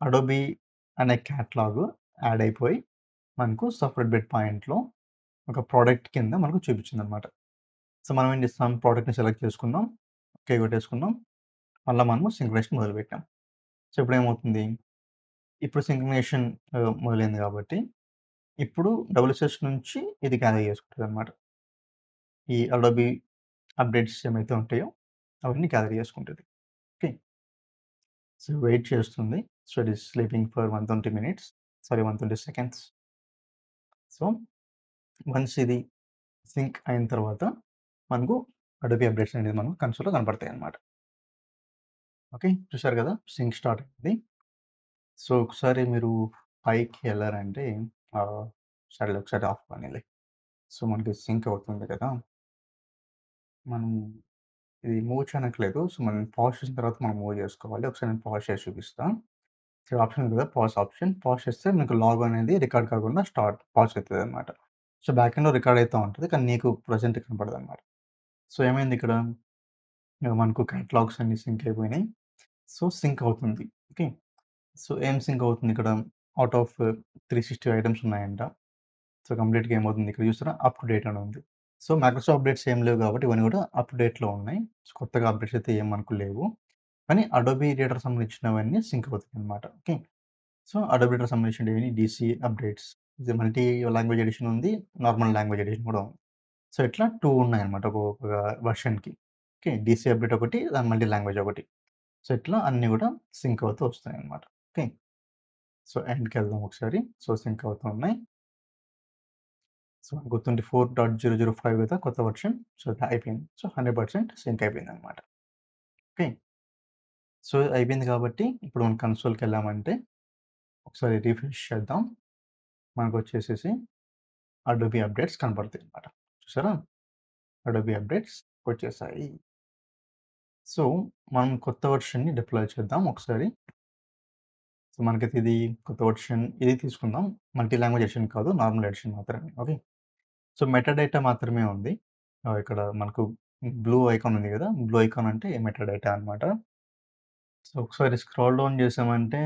అడోబీ అనే క్యాటలాగ్ యాడ్ అయిపోయి మనకు సాఫ్ట్‌వేర్ బిట్ పాయింట్‌లో ఒక ప్రొడక్ట్ కింద మనకు చూపించిందనమాట. సో, మనం ఏం చేస్తాం? ప్రొడక్ట్‌ని సెలెక్ట్ చేసుకున్నాం. ఓకే కొట్టేసుకున్నాం. మళ్ళా మనము సింక్రనైజేషన్ మొదలుపెట్టాం. సో, ఇప్పుడేమవుతుంది? ఇప్పుడు సింక్రనైజేషన్ మొదలైంది కాబట్టి ఇప్పుడు డబ్ల్యూఎస్ఎస్ నుంచి ఇది గ్యాదర్ చేసుకుంటదనమాట. ఈ అడోబీ అప్డేట్స్ ఏమైతే ఉంటాయో అవన్నీ గ్యాదర్ చేసుకుంటది. ఓకే. సో, వెయిట్ చేస్తుంది. So, it is sleeping for 120 minutes. Sorry 120 seconds. So, once ఇది సింక్ అయిన తర్వాత మనకు అడోబీ అప్డేట్స్ అనేది మనకు కన్సోల్‌లో కనపడతాయన్నమాట. ఓకే. చూసారు కదా! సింక్ స్టార్ట్ అయింది. సో, ఒకసారి మీరు పైకి ఎళ్లారంటే సరేలే ఒకసారి ఆఫ్ కానీలే. సో, మనకి సింక్ అవుతుంది కదా! మనం ఇది మూవ్ చేయనక్కర్లేదు. సో, మనం పాజ్ చేసిన తర్వాత మనం మూవ్ చేసుకోవాలి. ఒకసారి నేను పాజ్ చేసి చూపిస్తా. సో, ఆప్షన్ ఉంది కదా! Pause option. పాజ్ చేస్తే మీకు లాగ్ అనేది రికార్డ్ కాకుండా పాజ్ అయితదనమాట. సో, బ్యాక్ ఎండ్‌లో రికార్డ్ అయితా ఉంటది. కానీ నీకు ప్రెజెంట్ కనపడదనమాట. సో, ఏమైంది ఇక్కడ? మనకు క్యాటలాగ్స్ అన్నీ సింక్ అయిపోయినాయి. సో, సింక్ అవుతుంది. ఓకే. సో, ఏం సింక్ అవుతుంది ఇక్కడ? ఔట్ ఆఫ్ 360 ఐటెమ్స్ ఉన్నాయంట. సో, కంప్లీట్‌గా ఏమవుతుంది ఇక్కడ చూసారా? అప్ టు డేట్ అని ఉంది. సో, మైక్రోసాఫ్ట్ అప్డేట్స్ ఏం లేవు కాబట్టి ఇవన్నీ కూడా అప్ టు డేట్‌లో ఉన్నాయి. సో, కొత్తగా అప్డేట్స్ అయితే ఏం మనకు లేవు. కానీ అడోబీ రీడర్ సంబంధించినవన్నీ సింక్ అవుతాయన్నమాట. ఓకే. సో, అడోబీ రీడర్ సంబంధించినవి డీసీ అప్డేట్స్. ఇది మల్టీ లాంగ్వేజ్ ఎడిషన్ ఉంది. నార్మల్ లాంగ్వేజ్ ఎడిషన్ కూడా ఉంది. సో, ఇట్లా 2 ఉన్నాయన్నమాట ఒక్కొక్క వెర్షన్‌కి. ఓకే. డీసీ అప్డేట్ ఒకటి, మల్టీ లాంగ్వేజ్ ఒకటి. సో, ఇట్లా అన్నీ కూడా సింక్ అవుతూ వస్తాయన్నమాట. ఓకే. సో, ఎండ్‌కెళ్దాం ఒకసారి. సో, సింక్ అవుతూ ఉన్నాయి. సో, మనకు 24.005 కదా కొత్త వెర్షన్. సో, అది అయిపోయింది. సో, 100% సింక్ అయిపోయిందన్నమాట. ఓకే. సో, అయిపోయింది కాబట్టి ఇప్పుడు మనం కన్సోల్‌కెళ్ళామంటే ఒకసారి రిఫ్రెష్ చేద్దాం. మనకొచ్చేసేసి అడోబీ అప్డేట్స్ కనపడతాయన్నమాట. చూసారా? అడోబీ అప్డేట్స్ వచ్చేసాయి. సో, మనం కొత్త వెర్షన్‌ని డిప్లాయ్ చేద్దాం ఒకసారి. సో, మనకైతే ఇది కొత్త వెర్షన్ ఇది తీసుకుందాం. మల్టీ లాంగ్వేజ్ ఎడిషన్ కాదు. నార్మల్ ఎడిషన్ మాత్రమే. ఓకే. సో, మెటాడేటా మాత్రమే ఉంది. ఇక్కడ మనకు బ్లూ ఐకాన్ ఉంది గదా! బ్లూ ఐకాన్ అంటే మెటాడేటా అనమాట. సో, ఒకసారి స్క్రోల్ డౌన్ చేసామంటే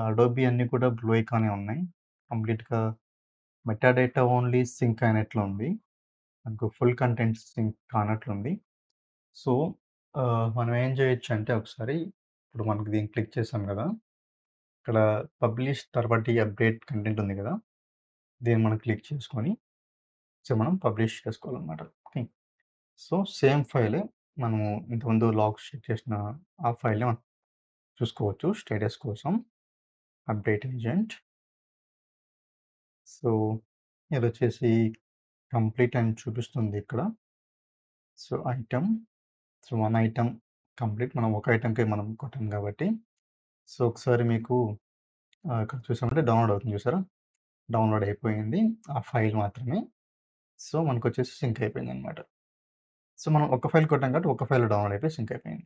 అడోబీ అన్నీ కూడా బ్లూ ఐకానే ఉన్నాయి. కంప్లీట్‌గా మెటాడేటా ఓన్లీ సింక్ అయినట్లుంది. మనకు ఫుల్ కంటెంట్ సింక్ కానట్లుంది. సో, మనం ఏం చేయొచ్చంటే ఒకసారి ఇప్పుడు మనకు దీన్ని క్లిక్ చేసాం గదా! ఇక్కడ publish third party update content ఉంది గదా! దీన్ని మనం క్లిక్ చేసుకొని సో, మనం పబ్లిష్ చేసుకోవాలనమాట. ఓకే. సో, సేమ్ ఫైలే మనము ఇంతకుముందు లాగ్స్ చెక్ చేసిన ఆ ఫైల్‌ని మనం చూసుకోవచ్చు స్టేటస్ కోసం. Update agent. సో, ఇదొచ్చేసి కంప్లీట్ అని చూపిస్తుంది ఇక్కడ. So, item. So, 1 item complete. మనం ఒక ఐటెమ్‌కే మనం కొట్టాం కాబట్టి. సో, ఒకసారి మీకు ఇక్కడ చూసామంటే డౌన్‌లోడ్ అవుతుంది చూసారా? డౌన్‌లోడ్ అయిపోయింది. ఆ ఫైల్ మాత్రమే. సో, మనకొచ్చేసి సింక్ అయిపోయిందనమాట. సో, మనం ఒక ఫైల్ కొట్టాం కాబట్టి ఒక ఫైల్ డౌన్‌లోడ్ అయిపోయి సింక్ అయిపోయింది.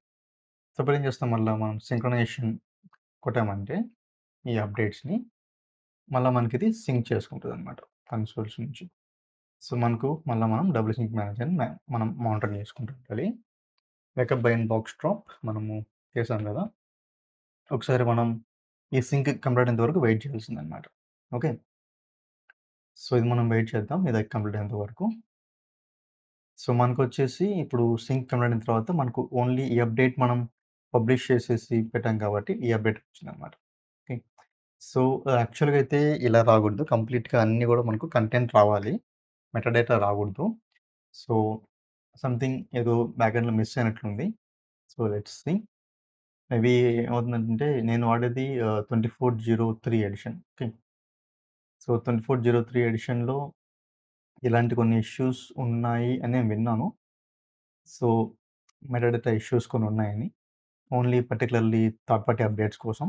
సో, ఇప్పుడేం చేస్తాం మళ్ళా మనం సింక్రొనైజేషన్ కొట్టామంటే ఈ అప్డేట్స్‌ని మళ్ళా మనకిది సింక్ చేసుకుంటదనమాట కన్సోల్స్ నుంచి. సో, మనకు మళ్ళా మనం డబుల్ సింక్ మేనేజర్‌ని మనం మానిటర్ చేసుకుంటూ ఉండాలి. బ్యాకప్ బై బాక్స్ డ్రాప్ మనము చేసాం గదా! ఒకసారి మనం ఈ సింక్ కంప్లీట్ అయ్యేంత వరకు వెయిట్ చేయాల్సిందనమాట. ఓకే. సో, ఇది మనం వెయిట్ చేద్దాం. ఇది కంప్లీట్ అయ్యేంత వరకు. సో, మనకొచ్చేసి ఇప్పుడు సింక్ కంప్లీట్ అయిన తర్వాత మనకు ఓన్లీ ఈ అప్డేట్ మనం పబ్లిష్ చేసేసి పెట్టాం కాబట్టి ఈ అప్డేట్ వచ్చిందనమాట. ఓకే. సో, యాక్చువల్‌గా అయితే ఇలా రాకూడదు. కంప్లీట్‌గా అన్నీ గూడా మనకు కంటెంట్ రావాలి. మెటాడేటా రాకూడదు. సో, సంథింగ్ ఏదో బ్యాక్‌ఎండ్‌లో మిస్ అయినట్లుంది. So, let's see. మేబీ ఏమవుతుందంటే నేను వాడేది 2403 ఎడిషన్. ఓకే. సో, 2403 ఎడిషన్‌లో ఇలాంటి కొన్ని ఇష్యూస్ ఉన్నాయి అని నేను విన్నాను. సో, మెటాడేటా ఇష్యూస్ కొన్ని ఉన్నాయని. Only particularly third party updates కోసం.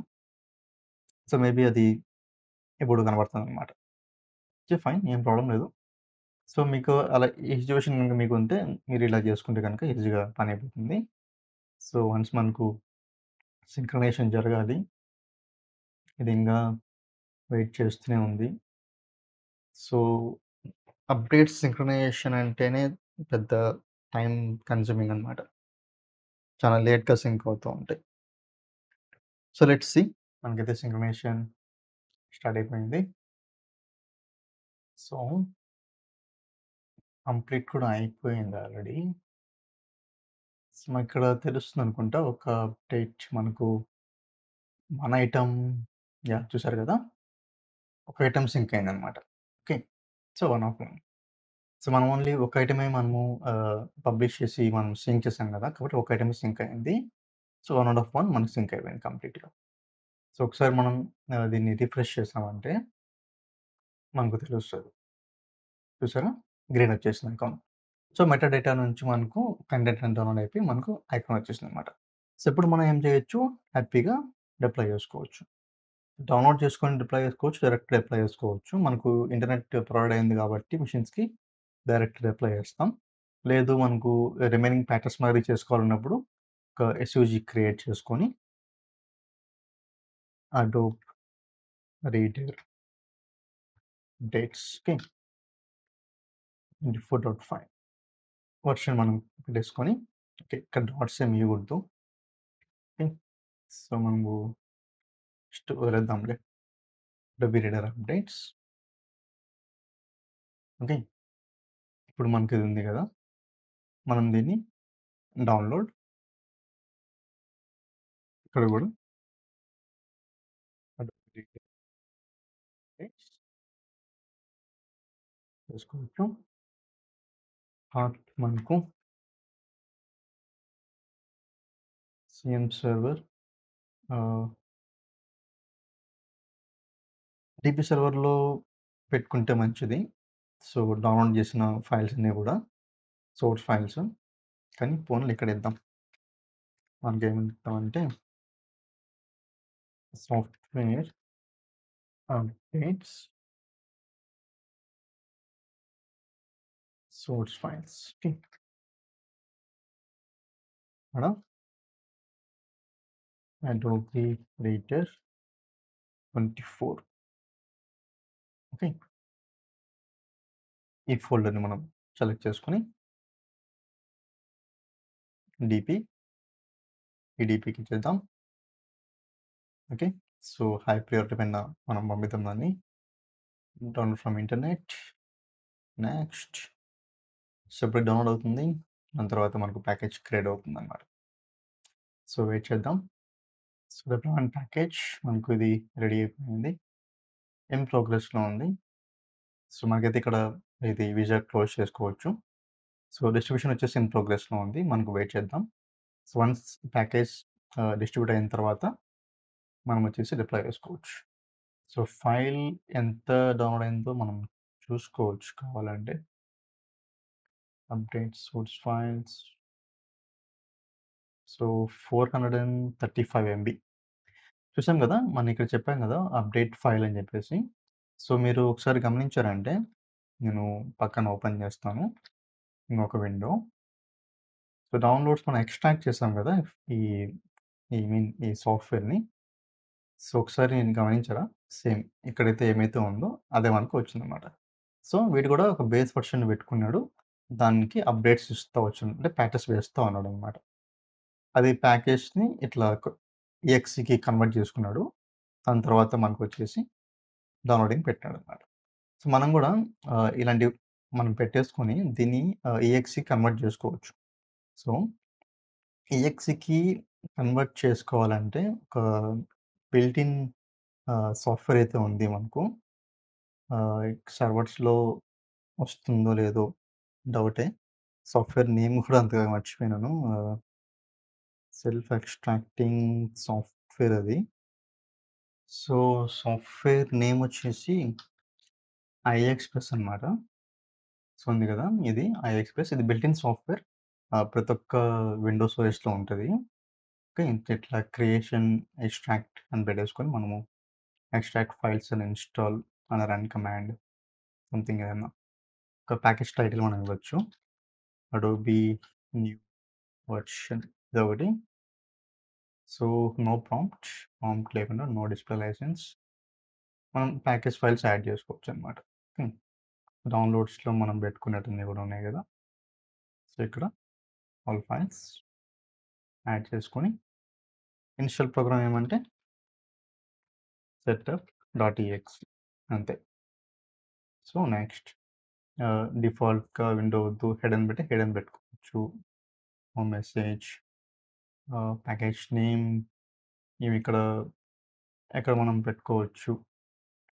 సో, మేబీ అది ఇప్పుడు కనబడుతుందనమాట. ఓకే. ఫైన్. ఏం ప్రాబ్లమ్ లేదు. సో, మీకు అలా ఈ సిట్యుయేషన్ గనుక మీకుంటే మీరు ఇలా చేసుకుంటే గనుక ఈజీగా పనయిపోతుంది. సో, వన్స్ మనకు సింక్రనైజేషన్ జరగాలి. ఇది ఇంగా వెయిట్ చేస్తూనే ఉంది. సో, అప్‌డేట్స్ సింక్రనైజేషన్ అంటేనే పెద్ద టైమ్ కన్జ్యూమింగ్ అనమాట. చాలా లేట్‌గా సింక్ అవుతూ ఉంటాయి. So, let's see. మనకైతే సింక్రనైజేషన్ స్టార్ట్ అయిపోయింది. సో, కంప్లీట్ కూడా అయిపోయింది ఆల్రెడీ. సో, మనకిక్కడ తెలుస్తుందనుకుంటా ఒక అప్డేట్ మనకు మన ఐటెమ్ యాహ్! చూసారు గదా! ఒక ఐటెమ్ సింక్ అయిందనమాట. Okay. So, one of one. So, మనం ఓన్లీ ఒక ఐటెమే మనము పబ్లిష్ చేసి మనం సింక్ చేసాం గదా! కాబట్టి ఒక ఐటెమే సింక్ అయింది. So, one out of one మనకు సింక్ అయిపోయింది కంప్లీట్‌గా. సో, ఒకసారి మనం దీన్ని రిఫ్రెష్ చేసామంటే మనకు తెలుస్తది. చూసారా? గ్రీన్ వచ్చేసింది ఐకాన్. సో, మెటాడేటా నుంచి మనకు కంటెంట్ అని డౌన్‌లోడ్ అయిపోయి మనకు ఐకాన్ వచ్చేసిందనమాట. సో, ఇప్పుడు మనం ఏం చేయొచ్చు? హ్యాపీగా డిప్లాయ్ చేసుకోవచ్చు. డౌన్‌లోడ్ చేసుకొని డిప్లాయ్ చేసుకోవచ్చు. డైరెక్ట్ డిప్లాయ్ చేసుకోవచ్చు. మనకు ఇంటర్నెట్ ప్రొవైడ్ అయింది కాబట్టి మెషిన్స్‌కి డైరెక్ట్ డిప్లాయ్ చేస్తాం. లేదు మనకు రిమైనింగ్ ప్యాకెట్స్ మరి చేసుకోవాలన్నప్పుడు ఒక ఎస్‌యూజీ క్రియేట్ చేసుకొని అడోబ్ రీడర్ డేట్స్‌కి 24.5 వర్షన్ మనం పెట్టేసుకొని ఓకే. ఇక్కడ డాట్స్ ఏమి ఇయ్యకూడదు. ఓకే. సో, మనము జస్ట్ వదిలేద్దాంలే. Adobe Reader updates. ఓకే. ఇప్పుడు మనకి ఇది ఉంది గదా! మనం దీన్ని డౌన్‌లోడ్ ఇక్కడ గూడా అడోబ్ రీడర్ అప్డేట్స్ చేసుకోవచ్చు. పాత్ మనకు సీఎం సర్వర్ ఆహ్, డీపీ సర్వర్‌లో పెట్టుకుంటే మంచిది. సో, డౌన్‌లోడ్ చేసిన ఫైల్స్ అన్నీ గూడా సోర్స్ ఫైల్స్. కానీ పోనీలే ఇక్కడిద్దాం. మనకేమిద్దామంటే software updates source files. Okay. ఇక్కడ అడోబ్ రీడర్ 24 ఓకే. ఈ ఫోల్డర్‌ని మనం సెలెక్ట్ చేసుకొని డీపీ ఈ డీపీకి ఇచ్చేద్దాం. ఓకే. సో, హై ప్రయారిటీ పైన మనం పంపిద్దాం దాన్ని. Download from internet. Next. So, ఇప్పుడు డౌన్‌లోడ్ అవుతుంది. దాని తర్వాత మనకు ప్యాకేజ్ క్రియేట్ అవుతుందన్నమాట. సో, వెయిట్ చేద్దాం. సో, ద ప్లాన్ ప్యాకేజ్ మనకు ఇది రెడీ అయిపోయింది. ఇన్ ప్రోగ్రెస్‌లో ఉంది. సో, మనకైతే ఇక్కడ ఇది విజార్డ్ క్లోజ్ చేసుకోవచ్చు. సో, డిస్ట్రిబ్యూషన్ వచ్చేసి ఇన్ ప్రోగ్రెస్‌లో ఉంది. మనకు వెయిట్ చేద్దాం. సో, వన్స్ ప్యాకేజ్ డిస్ట్రిబ్యూట్ అయిన తర్వాత మనం వచ్చేసి డిప్లాయ్ చేసుకోవచ్చు. సో, ఫైల్ ఎంత డౌన్‌లోడ్ అయిందో మనం చూసుకోవచ్చు కావాలంటే. Update source files. So, 435 MB. చూసాం గదా! మనం ఇక్కడ చెప్పాం గదా! అప్డేట్ ఫైల్ అని జెప్పేసి. సో, మీరు ఒకసారి గమనించారంటే నేను పక్కన ఓపెన్ జేస్తాను. ఇంకొక విండో. సో, డౌన్‌లోడ్స్ మనం ఎక్స్ట్రాక్ట్ చేసాం గదా! ఈ ఈ సాఫ్ట్‌వేర్‌ని. సో, ఒకసారి గమనించారా? సేమ్ ఇక్కడైతే ఏమైతే ఉందో అదే మనకు వచ్చిందనమాట. సో, వీడు గూడా ఒక బేస్ వెర్షన్ పెట్టుకున్నాడు. దానికి అప్డేట్స్ ఇస్తా వచ్చాడు. అంటే ప్యాచెస్ వేస్తా ఉన్నాడనమాట. అది ప్యాకేజ్‌ని ఇట్లా ఈఎక్స్‌కి కన్వర్ట్ చేసుకున్నాడు. దాని తర్వాత మనకొచ్చేసి డౌన్‌లోడింగ్ పెట్టాడనమాట. సో, మనం గూడా ఇలాంటివి మనం పెట్టేసుకొని దీన్ని ఈఎక్స్‌కి కన్వర్ట్ చేసుకోవచ్చు. సో, ఈఎక్స్‌కి కన్వర్ట్ చేసుకోవాలంటే ఒక బిల్ట్ ఇన్ సాఫ్ట్‌వేర్ అయితే ఉంది మనకు. సర్వర్స్‌లో వస్తుందో లేదో డౌటే. సాఫ్ట్‌వేర్ నేమ్ కూడా అంతగా మర్చిపోయినాను. సెల్ఫ్ ఎక్స్ట్రాక్టింగ్ సాఫ్ట్‌వేర్ అది. సో, సాఫ్ట్‌వేర్ నేమ్ వచ్చేసి ఐఎక్స్‌ప్రెస్ అనమాట. సో, ఉంది గదా! ఇది ఐఎక్స్‌ప్రెస్ ఇది బిల్ట్ ఇన్ సాఫ్ట్‌వేర్. ప్రతి ఒక్క విండోస్ ఓఎస్‌లో ఉంటది. ఓకే. ఇట్లా క్రియేషన్, ఎక్స్ట్రాక్ట్ అని పెట్టేసుకొని మనము ఎక్స్ట్రాక్ట్ ఫైల్స్ అండ్ ఇన్‌స్టాల్ అని రన్ కమాండ్ సంథింగ్ ఏదన్నా ఒక ప్యాకేజ్ టైటిల్ మనం ఇవ్వచ్చు. అడోబీ న్యూ వర్షన్ ఇదొకటి. సో, నో ప్రాంప్ట్ లేకుండా నో డిస్‌ప్లే లైసెన్స్. మనం ప్యాకేజ్ ఫైల్స్ యాడ్ చేసుకోవచ్చనమాట. ఓకే. డౌన్‌లోడ్స్‌లో మనం పెట్టుకున్నటిన్ని గూడా ఉన్నాయి గదా! సో, ఇక్కడ ఆల్ ఫైల్స్ యాడ్ చేసుకొని ఇనిషియల్ ప్రోగ్రామ్ ఏమంటే setup.exe అంతే. సో, నెక్స్ట్ డిఫాల్ట్‌గా విండో వద్దు హెడ్ అని పెట్టి హెడ్ అని పెట్టుకోవచ్చు. మెసేజ్ ప్యాకేజ్ నేమ్ ఇవి ఇక్కడ ఎక్కడ మనం పెట్టుకోవచ్చు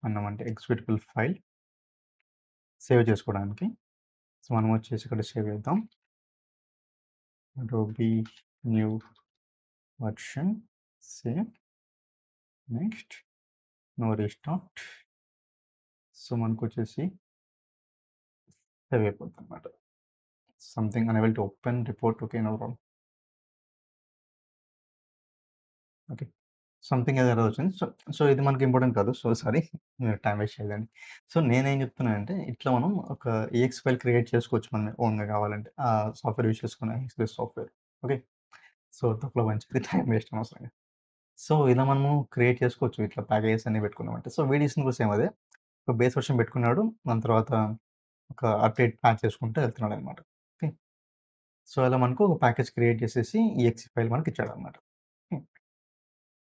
అన్నామంటే ఎగ్జిక్యూటబుల్ ఫైల్ సేవ్ చేసుకోవడానికి. సో, మనం వచ్చేసి ఇక్కడ సేవ్ చేద్దాం. Adobe new version save. Next no restart. So, మనకొచ్చేసి సేవ్ అయిపోతుందన్నమాట. Something unable to open report okay. No problem. Okay. Something ఏదో ఎర్రర్ వచ్చింది. సో, ఇది మనకి ఇంపార్టెంట్ కాదు. సో, సారీ మీరు టైమ్ వేస్ట్ చేయలేండి. సో, నేనేం చెప్తున్నానంటే ఇట్లా మనం ఒక ఈఎక్స్ ఫైల్ క్రియేట్ చేసుకోవచ్చు మనం ఓన్‌గా కావాలంటే. సాఫ్ట్‌వేర్ యూజ్ చేసుకొని ఎక్స్‌ప్రెస్ సాఫ్ట్‌వేర్. ఓకే. సో, తొక్కలో మంచిది టైమ్ వేస్ట్ అనవసరంగా. సో, ఇలా మనము క్రియేట్ చేసుకోవచ్చు. ఇట్లా ప్యాకేజెస్ అన్నీ పెట్టుకున్నామంటే. సో, వీడియోస్‌ని కూడా సేమ్ అదే. ఒక బేస్ వర్షన్ పెట్టుకున్నాడు. దాని తర్వాత ఒక అప్డేట్ ప్యాచ్ చేసుకుంటూ వెళ్తున్నాడనమాట. ఓకే. సో, ఇలా మనకు ఒక ప్యాకేజ్ క్రియేట్ చేసేసి ఈఎక్స్ ఫైల్ మనకి ఇచ్చాడనమాట. ఓకే.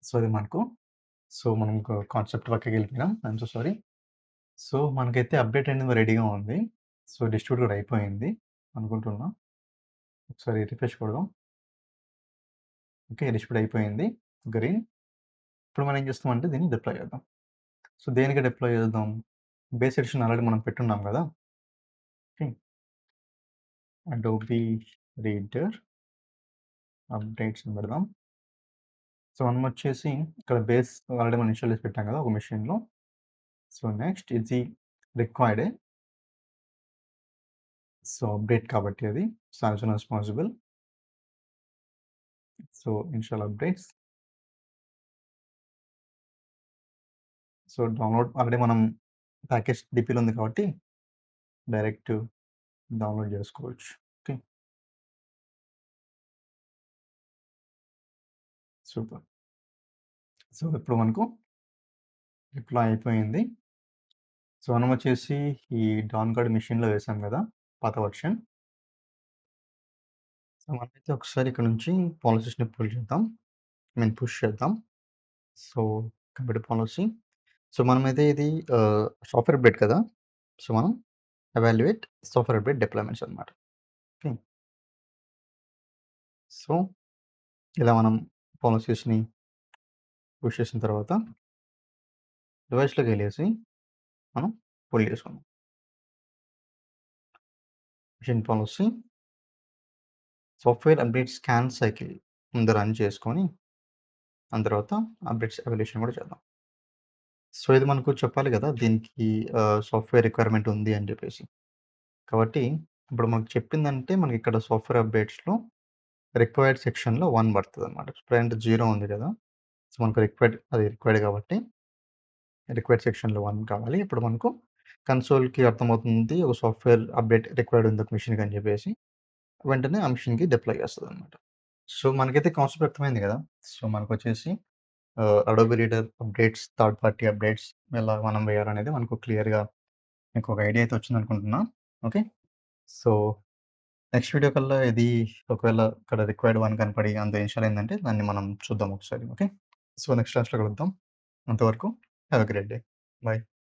సో, అది మనకు మనం ఒక కాన్సెప్ట్ పక్కకెళ్ళిపోయినాం. I'm so sorry. సో, మనకైతే అప్డేట్ అనేది రెడీగా ఉంది. సో, డిస్ట్రిబ్యూట్ కూడా అయిపోయింది అనుకుంటున్నా. ఒకసారి రిఫ్రెష్ కొడదాం. ఓకే. డిస్ట్రిబ్యూట్ అయిపోయింది. గ్రీన్. ఇప్పుడు మనం ఏం చేస్తామంటే దీన్ని డిప్లాయ్ చేద్దాం. సో, దేనికి డిప్లాయ్ చేద్దాం? బేస్ ఎడిషన్ ఆల్రెడీ మనం పెట్టున్నాం కదా! ఓకే. అడోబీ రీడర్ అప్డేట్స్ అని పెడదాం. సో, మనం వచ్చేసి ఇక్కడ బేస్ ఆల్రెడీ మనం ఇన్‌స్టాల్ చేసి పెట్టాం కదా! ఒక మెషిన్‌లో. సో, నెక్స్ట్ ఇది రిక్వైర్డే. సో, అప్డేట్ కాబట్టి అది. So, as soon as possible. So, install updates. So, download already మనం ప్యాకేజ్ డీపీలో ఉంది కాబట్టి డైరెక్ట్ డౌన్‌లోడ్ చేసుకోవచ్చు. ఓకే. సూపర్. సో, ఇప్పుడు మనకు డిప్లాయ్ అయిపోయింది. సో, మనం వచ్చేసి ఈ డాన్ గార్డ్ మెషిన్‌లో వేసాం కదా! పాత వర్షన్. సో, మనమైతే ఒకసారి ఇక్కడ నుంచి పాలిసీస్‌ని పుల్ చేద్దాం. పుష్ చేద్దాం. So, computer policy. సో, మనమైతే ఇది సాఫ్ట్‌వేర్ అప్డేట్ కదా! సో, మనం ఎవాల్యుయేట్ సాఫ్ట్‌వేర్ అప్డేట్ డిప్లాయ్‌మెంట్స్ అన్నమాట. ఓకే. సో, ఇలా మనం పాలిసీస్‌ని పుష్ చేసిన తర్వాత డివైస్‌లోకెళ్ళేసి మనం పుల్ చేసుకుందాం. Machine policy software update scan cycle ముందు రన్ చేసుకొని దాని తర్వాత అప్డేట్స్ ఎవాల్యుయేషన్ కూడా చేద్దాం. సో, ఇది మనకు చెప్పాలి కదా! దీనికి సాఫ్ట్‌వేర్ రిక్వైర్మెంట్ ఉంది అని చెప్పేసి. కాబట్టి ఇప్పుడు మనకు చెప్పిందంటే మనకిక్కడ సాఫ్ట్‌వేర్ అప్డేట్స్‌లో రిక్వైర్డ్ సెక్షన్‌లో 1 పడతదనమాట. ప్రజెంట్ 0 ఉంది కదా! సో, మనకు రిక్వైర్డ్ కాబట్టి రిక్వైర్డ్ సెక్షన్‌లో 1 కావాలి. ఇప్పుడు మనకు కన్సోల్‌కి అర్థమవుతుంది ఒక సాఫ్ట్‌వేర్ అప్డేట్ రిక్వైర్డ్ ఉంది ఒక మెషిన్‌కి అని చెప్పేసి. వెంటనే ఆ మెషిన్‌కి డిప్లాయ్ చేస్తదనమాట. సో, మనకైతే కాన్సెప్ట్ అర్థమైంది కదా! సో, మనకొచ్చేసి Adobe Reader updates, third party updates ఎలా మనం వేయాలనేది మనకు క్లియర్‌గా మీకు ఒక ఐడియా అయితే వచ్చిందనుకుంటున్నా. ఓకే. సో, నెక్స్ట్ వీడియో కల్లా ఇది ఒకవేళ ఇక్కడ రిక్వైర్డ్ 1 కనపడి అందులో ఇన్‌స్టాల్ అయిందంటే దాన్ని మనం చూద్దాం ఒకసారి. ఓకే. సో, నెక్స్ట్ క్లాస్‌లో కలుద్దాం. అంతవరకు have a great day. By.